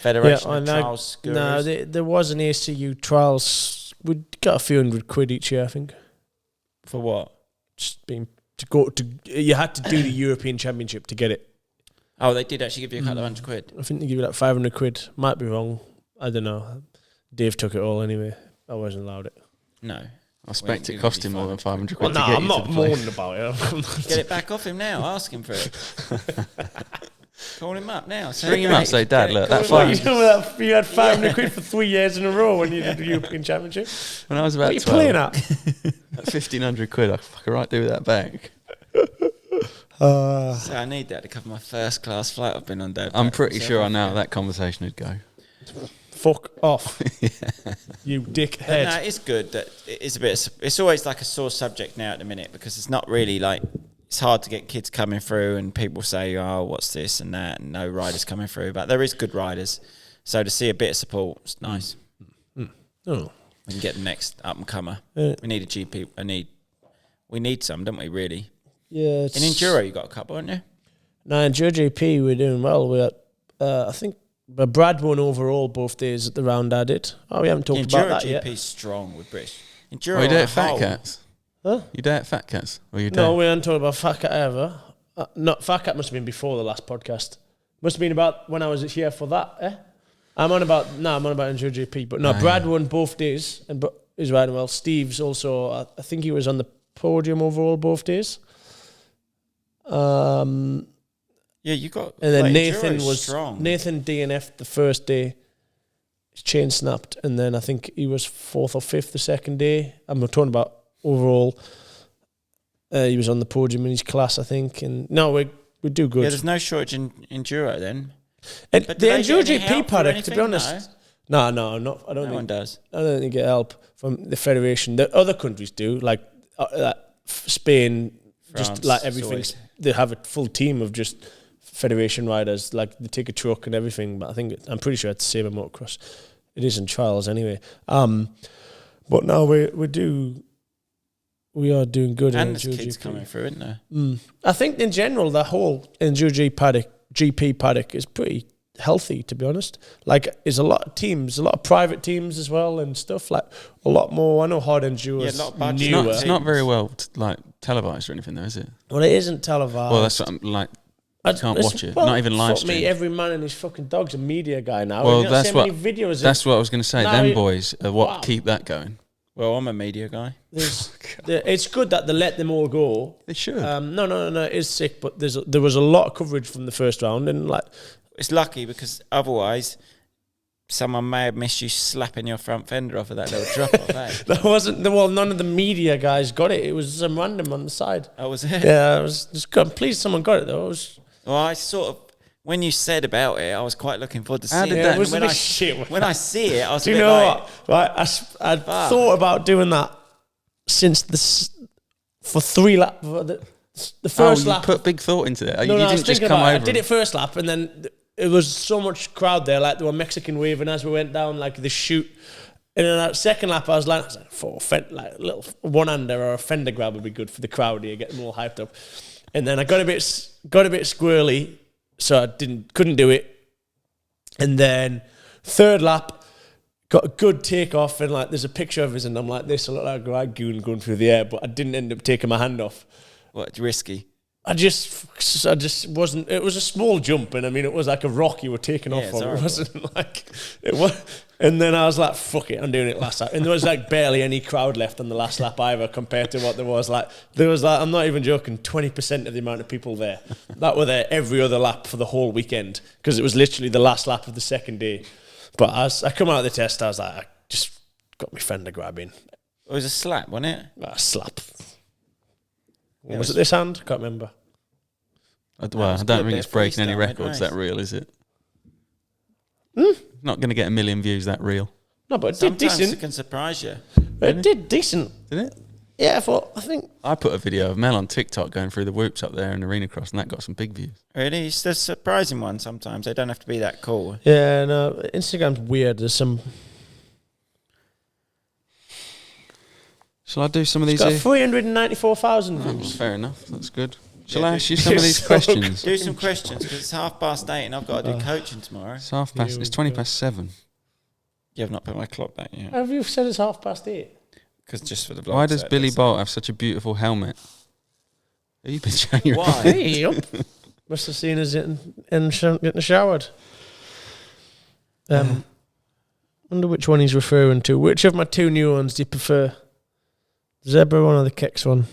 federation Yeah, of trials? no, Gurus? there was an ACU trials. We got a few £100 each year, I think. For what? Just being to go to. You had to do the European Championship to get it. Oh, they did actually give you a couple of £100. I think they give you like £500. Might be wrong. I don't know. Dave took it all anyway. I wasn't allowed it. No. I Well, expect you it can cost give him me more than 500 Well, quid no, to get I'm you not to the place. moaning about it. Get it back off him now. Ask him for it. Call him up now. Say, Ring him up, "Mate, say, Dad, get it, look, call that him What, up." you doing with that? You had £500 for 3 years in a row when you did the European Championship. When I was What about are you 12, playing at? at 1,500 quid, I fucking right do that back. So I need that to cover my first class flight I've been on, Dad. I'm pretty sure I know how that conversation would go. Fuck off, you But dickhead. no, it's good that it is a bit. It's always like a sore subject now at the minute because it's not really like it's hard to get kids coming through and people say, "Oh, what's this and that," and no riders coming through. But there is good riders, so to see a bit of support, it's nice. Oh. We can get the next up and comer. Yeah. We need a GP. We need some, don't we, really? Yeah. In Enduro, you got a couple, haven't you? No, in Enduro GP, we're doing well. We're I think Brad won overall both days at the round I did. Oh, we haven't talked about that yet. Enduro GP is strong with British. Enduro Oh, you do it on at Fat whole- Cats? Huh? You do it at Fat Cats? Or you do No, we haven't talked about Fat Cat ever. Fat Cat must have been before the last podcast. Must have been about when I was here for that, I'm on about Enduro GP. But no, Brad won both days and is riding well. Steve's also, I think he was on the podium overall both days. Yeah, you got. And then like, Nathan Enduro's was strong. Nathan DNF'd the first day. His chain snapped, and then I think he was 4th or 5th the second day. I'm talking about overall. He was on the podium in his class, I think. And no, we do good. Yeah, there's no shortage in Enduro then. And But the do they get Enduro any GP help for paddock, to be anything? honest. No, not. I don't No one think. does. I don't think they get help from the federation. The other countries do, like Spain. France, just like everything, Swiss. they have a full team of just federation riders. Like they take a truck and everything. But I'm pretty sure it's the same in motocross. It is in trials anyway. But no, we are doing good. And in there's Enduro kids GP. coming through, isn't there? I think in general, the whole Enduro GP paddock is pretty healthy, to be honest. Like, there's a lot of teams, a lot of private teams as well and stuff. Like, a lot more. I know hard enduro Yeah, is a lot of budget. newer. It's not very well televised or anything, though, is it? Well, it isn't televised. Well, that's what I'm like. Can't watch it. Not even live fuck me, stream. every man and his fucking dog's a media guy now. Well, You don't that's see what. many videos. That's what I was going to say. No, Them boys are what wow. keep that going. Well, I'm a media guy. It's good that they let them all go. They should. No, it is sick. But there was a lot of coverage from the first round, and like It's lucky because otherwise, someone may have missed you slapping your front fender off of that little drop off. that wasn't. Well, none of the media guys got it. It was some random on the side. That was it. Yeah, I was just I'm pleased someone got it though. It was. Well, I sort of, when you said about it, I was quite looking forward to seeing did it. that- it was when a bit I shit. when I see it, I was Do a you bit know like, what? Right, I thought about doing that since for 3 laps. The first you lap. put big thought into it. No, You no, I was didn't just thinking come about it. over. I did it first lap, and then it was so much crowd there. Like, there were Mexican waving as we went down, like the chute. And then that second lap, I was like, like a little one-hander or a fender grab would be good for the crowd here, get them all hyped up. And then I got a bit squirrely, so I couldn't do it. And then third lap, got a good takeoff, and like there's a picture of us, and I'm like this, I look like a ragoon going through the air, but I didn't end up taking my hand off. what, risky? I just wasn't. It was a small jump, and I mean, it was like a rock you were taking off it's from. It horrible. wasn't like it was. And then I was like, "Fuck it, I'm doing it last lap." And there was like barely any crowd left on the last lap either, compared to what there was. Like there was like, I'm not even joking, 20% of the amount of people there that were there every other lap for the whole weekend, because it was literally the last lap of the second day. But as I come out of the test, I was like, I just got my fender grabbing. It was a slap, wasn't it? A slap. Was it this hand? Can't remember. Well, I was don't good think there, it's breaking any freestyle, records, nice. that reel, is it? Not going to get 1 million views, that reel. No, but it did Sometimes decent. it can surprise you. It did decent. Did it? Yeah, I think. I put a video of Mel on TikTok going through the whoops up there in Arena Cross, and that got some big views. Really? It's the surprising one sometimes. They don't have to be that cool. Yeah, no, Instagram's weird. There's some. Shall I do some of It's these got here? 394,000 views. Fair enough. That's good. Shall I ask you some of these questions? Do some questions because it's 8:30 and I've got to do coaching tomorrow. It's half past. Here It's we 20 go. past 7. You have not put my clock back yet. Have you said it's 8:30? Because just for the vlog. Why does set, Billy that's Bolt have such a beautiful helmet? Have you been showing your Why? Hey, up. Must have seen us getting showered. Wonder which one he's referring to. Which of my 2 new ones do you prefer? The Zebra one or the Kex one?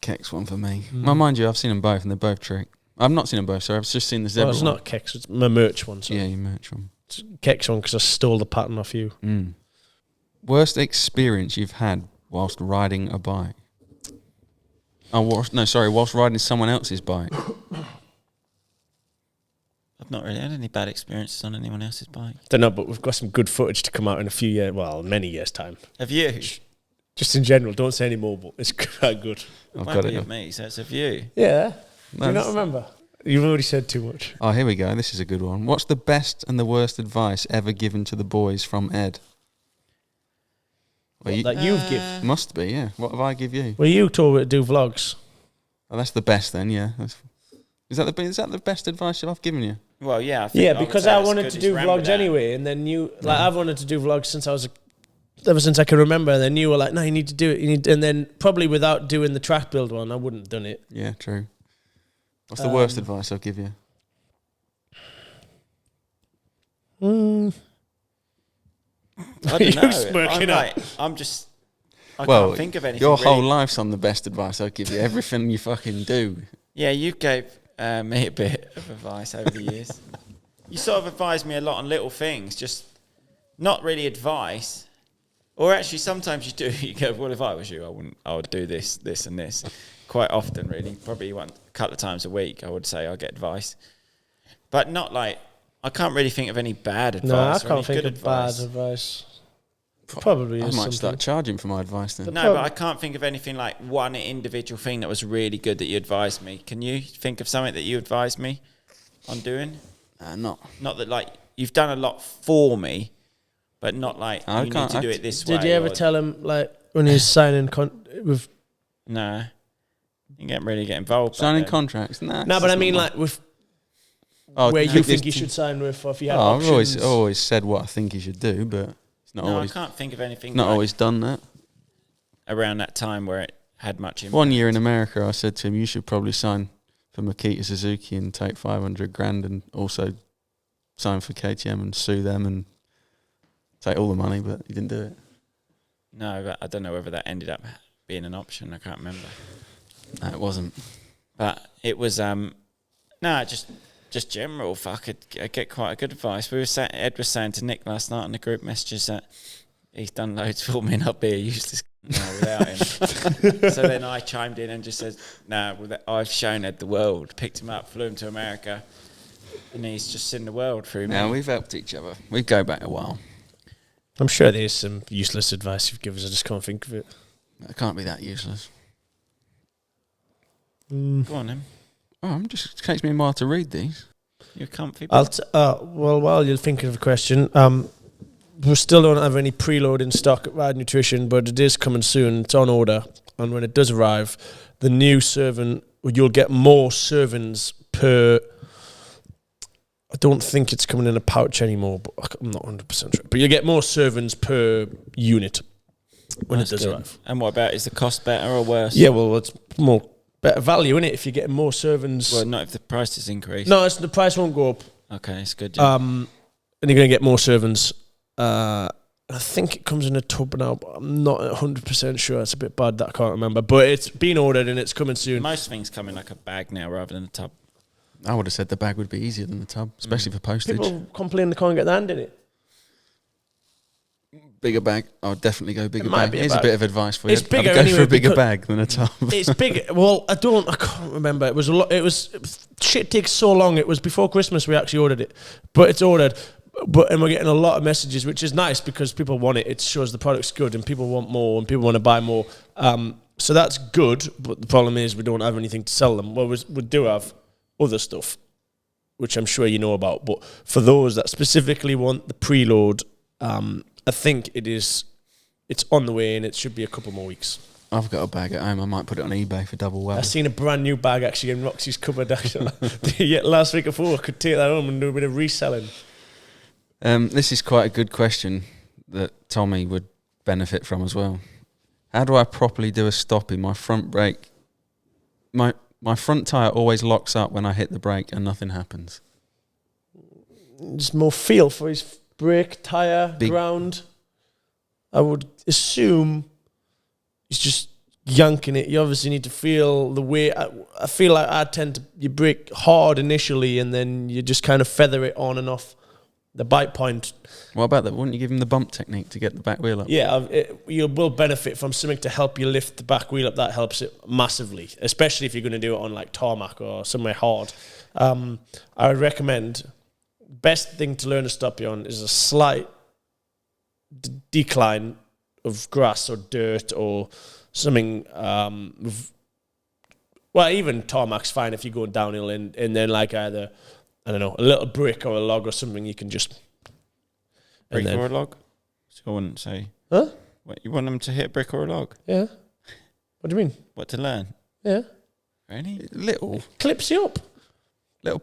Kex one for me. Well, mind you, I've seen them both, and they're both trick. I've not seen them both, sorry. I've just seen the Zebra Well, it's one. not Kex, it's my merch one. So Yeah, you merch one. it's Kex one because I stole the pattern off you. Worst experience you've had whilst riding a bike? Whilst riding someone else's bike. I've not really had any bad experiences on anyone else's bike. Don't know, but we've got some good footage to come out in a few years, well, many years' time. Have you? Just in general, don't say any more, but it's quite good. It I've won't got be it. of me, so it's of you. Yeah. Do you That's- not remember? You've already said too much. Oh, here we go. This is a good one. What's the best and the worst advice ever given to the boys from Ed? Well, that you've give. Must be, yeah. What have I give you? Well, you told me to do vlogs. Oh, that's the best then, yeah. Is that the best advice I've given you? Well, yeah. I think Yeah, I would because say I as wanted good to as do Rambo vlogs that. anyway, and then I've wanted to do vlogs ever since I can remember. And then you were like, "No, you need to do it." And then probably without doing the track build one, I wouldn't have done it. Yeah, true. What's the worst advice I'll give you? I don't know. Smirking up. I can't think of anything. Your whole really. life's on the best advice I'll give you. Everything you fucking do. Yeah, you gave me a bit of advice over the years. You sort of advised me a lot on little things, just not really advice. Or actually, sometimes you do. You go, well, if I was you, I would do this, this, and this. Quite often, really. Probably a couple of times a week, I would say I'll get advice. But not like, I can't really think of any bad advice. No, I or can't any think good of bad advice. Probably I is might something. start charging for my advice then. No, but I can't think of anything like one individual thing that was really good that you advised me. Can you think of something that you advised me on doing? Not that like you've done a lot for me, but not like you need to do it this way. Did you ever tell him like when he was signing with? Nah, you can't really get involved. signing contracts. Nah, No, but I mean like with where you think you should sign with, or if you had options. I've always said what I think he should do, but it's not always. I can't think of anything. Not like always done that. around that time where it had much impact. One year in America, I said to him, "You should probably sign for Makita Suzuki and take 500 grand, and also sign for KTM and sue them and take all the money." But he didn't do it. No, but I don't know whether that ended up being an option. I can't remember. No, it wasn't. But it was just general. I get quite a good advice. Ed was saying to Nick last night on the group messages that he's done loads for me and I'll be a useless now without him. So then I chimed in and just said, "No, I've shown Ed the world." Picked him up, flew him to America, and he's just seen the world through me. Now we've helped each other. We go back a while. I'm sure there's some useless advice you've given us. I just can't think of it. It can't be that useless. Go on, then. Oh, it takes me a while to read these. You're comfy. Well, while you're thinking of a question, we still don't have any preload in stock at Ride Nutrition, but it is coming soon. It's on order, and when it does arrive, the new serving, you'll get more servings per. I don't think it's coming in a pouch anymore, but I'm not 100% sure. But you get more servings per unit when it does arrive. And what about, is the cost better or worse? Yeah, well, it's more better value, isn't it, if you get more servings? Well, not if the price is increased. No, the price won't go up. Okay, it's good. Yeah. And you're going to get more servings. I think it comes in a tub now, but I'm not 100% sure. It's a bit bad that I can't remember. But it's been ordered and it's coming soon. Most things come in like a bag now rather than a tub. I would have said the bag would be easier than the tub, especially for postage. People complain they can't get their hand in it. Bigger bag. I would definitely go bigger might bag. be a Here's a bag. bit of advice for you. It's bigger I would go anyway for a bigger because- bag than a tub. It's big. Well, I can't remember. It was a lot. It was shit takes so long. It was before Christmas we actually ordered it, but it's ordered. And we're getting a lot of messages, which is nice because people want it. It shows the product's good and people want more and people want to buy more. So that's good. But the problem is we don't have anything to sell them. Well, we do have other stuff, which I'm sure you know about. But for those that specifically want the preload, I think it's on the way and it should be a couple more weeks. I've got a bag at home. I might put it on eBay for double well. I've seen a brand new bag actually in Roxy's cupboard. Actually, yeah, last week or four, I could take that home and do a bit of reselling. This is quite a good question that Tommy would benefit from as well. How do I properly do a stop in my front brake? My front tyre always locks up when I hit the brake and nothing happens. Just more feel for his brake, tyre, ground. I would assume he's just yanking it. You obviously need to feel the weight. I feel like you brake hard initially and then you just kind of feather it on and off the bite point. What about that? Wouldn't you give him the bump technique to get the back wheel up? Yeah, you will benefit from something to help you lift the back wheel up. That helps it massively, especially if you're going to do it on like tarmac or somewhere hard. I would recommend, best thing to learn to stop you on is a slight decline of grass or dirt or something. Well, even tarmac's fine if you're going downhill and then like either, I don't know, a little brick or a log or something you can just... Brick or a log? So I wouldn't say... Huh? What, you want them to hit a brick or a log? Yeah. What do you mean? What, to learn? Yeah. Really? Little Clips you up.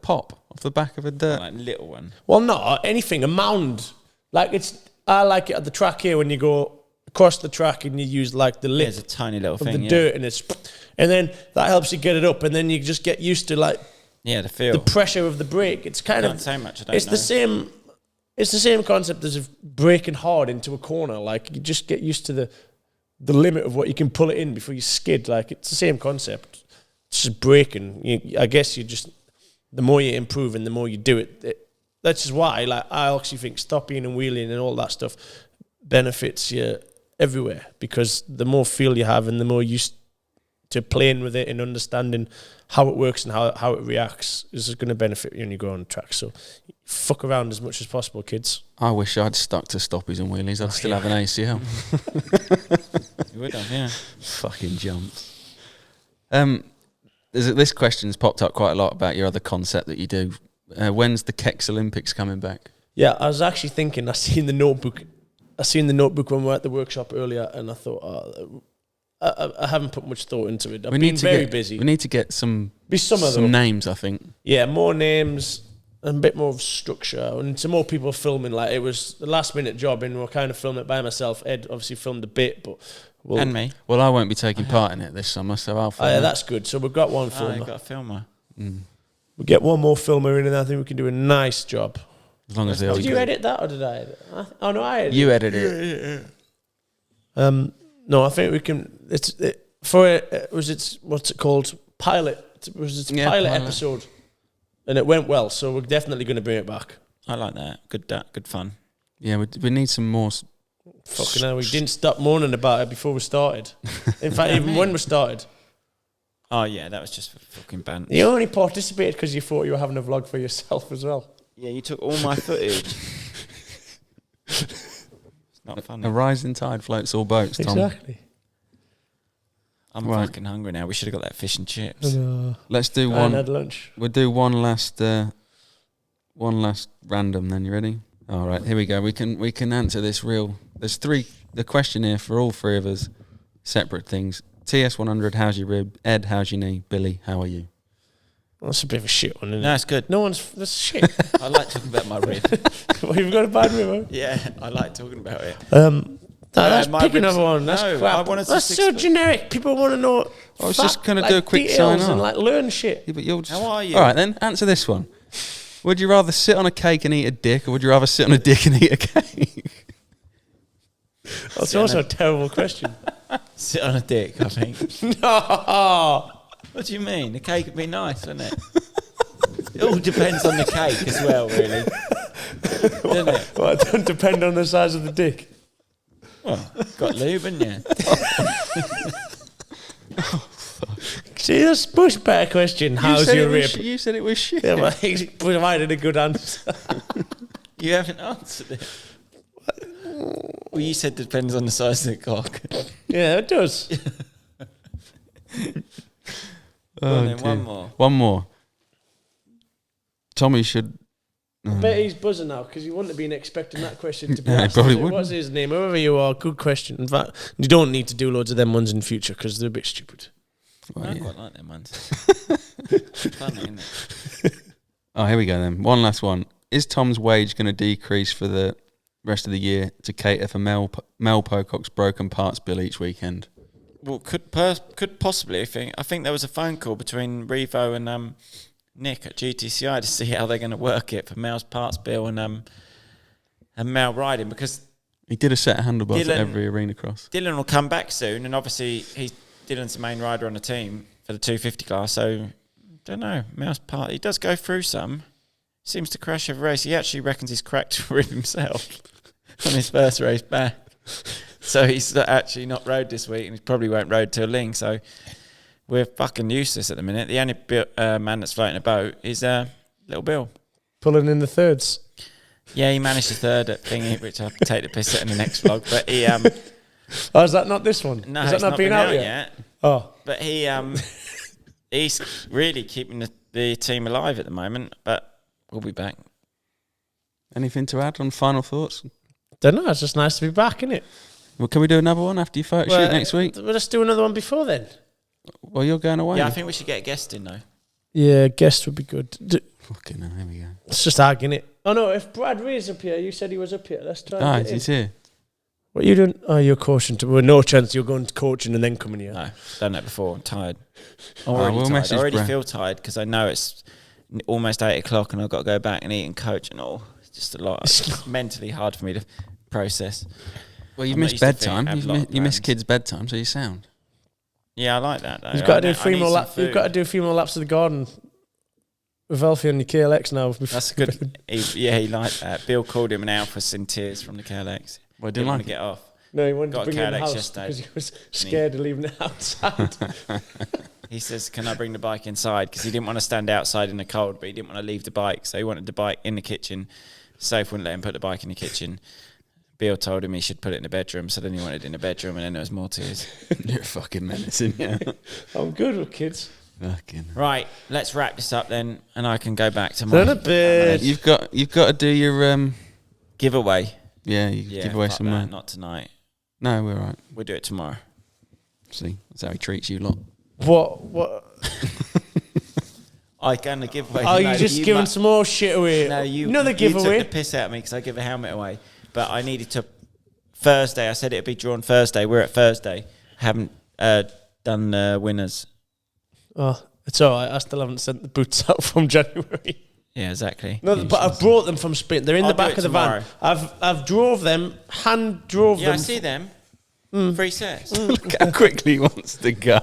pop off the back of a dirt. Like little one. Well, not anything. A mound. I like it at the track here when you go across the track and you use like the lip There's a tiny little of thing. the dirt and then that helps you get it up and then you just get used to like the feel. the pressure of the brake. It's kind Can't of say much. I don't it's know. the same concept as if braking hard into a corner. Like you just get used to the limit of what you can pull it in before you skid. Like it's the same concept. It's just braking. I guess you just the more you improve and the more you do it. That's just why, like, I actually think stopping and wheeling and all that stuff benefits you everywhere because the more feel you have and the more used to playing with it and understanding how it works and how it reacts is going to benefit you when you go on track. So fuck around as much as possible, kids. I wish I'd stuck to stoppies and wheelies. I'd still have an ACL. You would have, yeah. Fucking jumps. This question's popped up quite a lot about your other concept that you do. When's the Kex Olympics coming back? Yeah, I was actually thinking, I seen the notebook when we were at the workshop earlier and I thought, I haven't put much thought into it. I've been very busy. We need to get some some names, I think. Yeah, more names and a bit more of structure and some more people filming. Like it was the last minute job and we're kind of filming it by myself. Ed obviously filmed a bit, but and me. Well, I won't be taking part in it this summer, so I'll film yeah, it. that's good. So we've got one Oh, filmer. you've got a filmer. We'll get one more filmer in and I think we can do a nice job. As long as they all Did you edit that or did I edit it? Oh no, I edited it. You edit it. No, I think we can. What's it called? Pilot. It was its pilot episode, and it went well. So we're definitely going to bring it back. I like that. Good fun. Yeah, we need some more. Fucking hell, we didn't stop moaning about it before we started. In fact, even when we started. Oh yeah, that was just for fucking banter. You only participated because you thought you were having a vlog for yourself as well. Yeah, you took all my footage. It's not funny. A rising tide floats all boats, Tom. Exactly. I'm fucking hungry now. We should have got that fish and chips. Let's do I one. had lunch. We'll do one last random. Then you ready? All right, here we go. We can answer this real. There's the question here for all three of us. Separate things. TS100, how's your rib? Ed, how's your knee? Billy, how are you? Well, that's a bit of a shit one, isn't No, it? it's good. That's shit. I like talking about my rib. Well, you've got a bad rib, Yeah, I like talking about it. that's my pick ribs- another one. That's no, crap. I wanted to That's so generic. People want to know. I was just gonna do a quick sign and off. like learn shit. Yeah, but you'll just, How are you? All right, then answer this one. Would you rather sit on a cake and eat a dick, or would you rather sit on a dick and eat a cake? That's also a terrible question. Sit on a dick, I think. No. What do you mean? The cake would be nice, wouldn't it? It all depends on the cake as well, really. Doesn't it? Well, it doesn't depend on the size of the dick. Well, got lube, haven't you? See, that's a much better question. How's your rib? You said it was shit. Yeah, but he provided a good answer. You haven't answered it. Well, you said depends on the size of the cock. Yeah, it does. One more. One more. Tommy should. I bet he's buzzing now because he wouldn't have been expecting that question to be Yeah, he asked. probably So wouldn't. what's his name? Whoever you are, good question. In fact, you don't need to do loads of them ones in future because they're a bit stupid. Well, I yeah. quite like them ones. Funny, isn't it? Oh, here we go then. One last one. Is Tom's wage going to decrease for the rest of the year to cater for Mel Pocock's broken parts bill each weekend? Well, could possibly. I think there was a phone call between Revo and Nick at GTCI to see how they're going to work it for Mel's parts bill and Mel riding, because He did a set of handlebars at every arena cross. Dylan will come back soon, and obviously Dylan's the main rider on the team for the 250 class, so don't know. Mel's part, he does go through some. Seems to crash every race. He actually reckons he's cracked a rib himself on his first race back. So he's actually not rode this week, and he probably won't rode till Ling. So we're fucking useless at the minute. The only man that's floating a boat is Little Bill. Pulling in the thirds. Yeah, he managed a third at thingy, which I'll take the piss at in the next vlog. But he Oh, is that not this one? no, Has that it's not been out yet. Oh. But he's really keeping the team alive at the moment. But we'll be back. Anything to add on final thoughts? Don't know. It's just nice to be back, isn't it? Well, can we do another one after you photo shoot next week? Well, let's do another one before then. Well, you're going away. Yeah, I think we should get a guest in though. Yeah, guest would be good. Fucking hell, here we go. It's just arguing it. Oh no, if Brad Ray's up here, you said he was up here. Let's try. And get He's him. here. What are you doing? Oh, you're coaching. Well, no chance you're going to coaching and then coming here. No, done that before. I'm tired. We'll tired. message I already Brad. feel tired because I know it's almost 8 o'clock and I've got to go back and eat and coach and all. It's just a lot. It's mentally hard for me to process. Well, you I'm not missed used to bedtime. have a lot of You missed plans. kids' bedtime, so you sound. Yeah, I like that though. You've got to do I three need more some laps. You've got to food. do a few more laps of the garden with Alfie on your KLX now. That's good. He liked that. Bill called him an alpha in tears from the KLX. Well, Didn't like want to get off. No, he wanted Got to a bring it in the KLX house yesterday. because he was scared of leaving it outside. He says, "Can I bring the bike inside?" Because he didn't want to stand outside in the cold, but he didn't want to leave the bike, so he wanted the bike in the kitchen. Soph wouldn't let him put the bike in the kitchen. Bill told him he should put it in the bedroom, so then he wanted it in the bedroom, and then there was more tears. You're a fucking menace, isn't you? I'm good with kids. Fucking. Right, let's wrap this up then, and I can go back to Done my a bit. You've got to do your giveaway. Yeah, you give away fuck some. that, not tonight. No, we're right. We'll do it tomorrow. See, that's how he treats you lot. What? I can the giveaway. Are No, you just giving some more shit away? No, you. Another You giveaway. took the piss out of me because I give a helmet away, but I needed to. Thursday, I said it'd be drawn Thursday. We're at Thursday. Haven't done winners. Oh, it's all right. I still haven't sent the boots out from January. Yeah, exactly. No, but I've brought them from Spain. They're in I'll the back do of it the van. I've drove them, hand drove Yeah, them. I see them. 3 sets. Look how quickly he wants to go.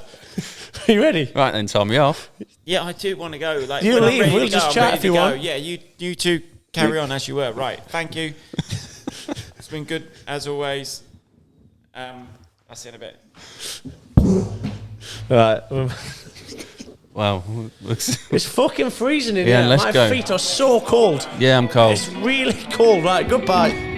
Are you ready? Right then, Tommy off. Yeah, I do want to go. Like, You when I'm leave, ready to we'll go, just I'm chat ready if to you go. want. Yeah, you two carry on as you were. Right, thank you. It's been good as always. I'll see you in a bit. Right. Wow. It's fucking freezing in Yeah, here. let's My go. feet are so cold. Yeah, I'm cold. It's really cold. Right, goodbye.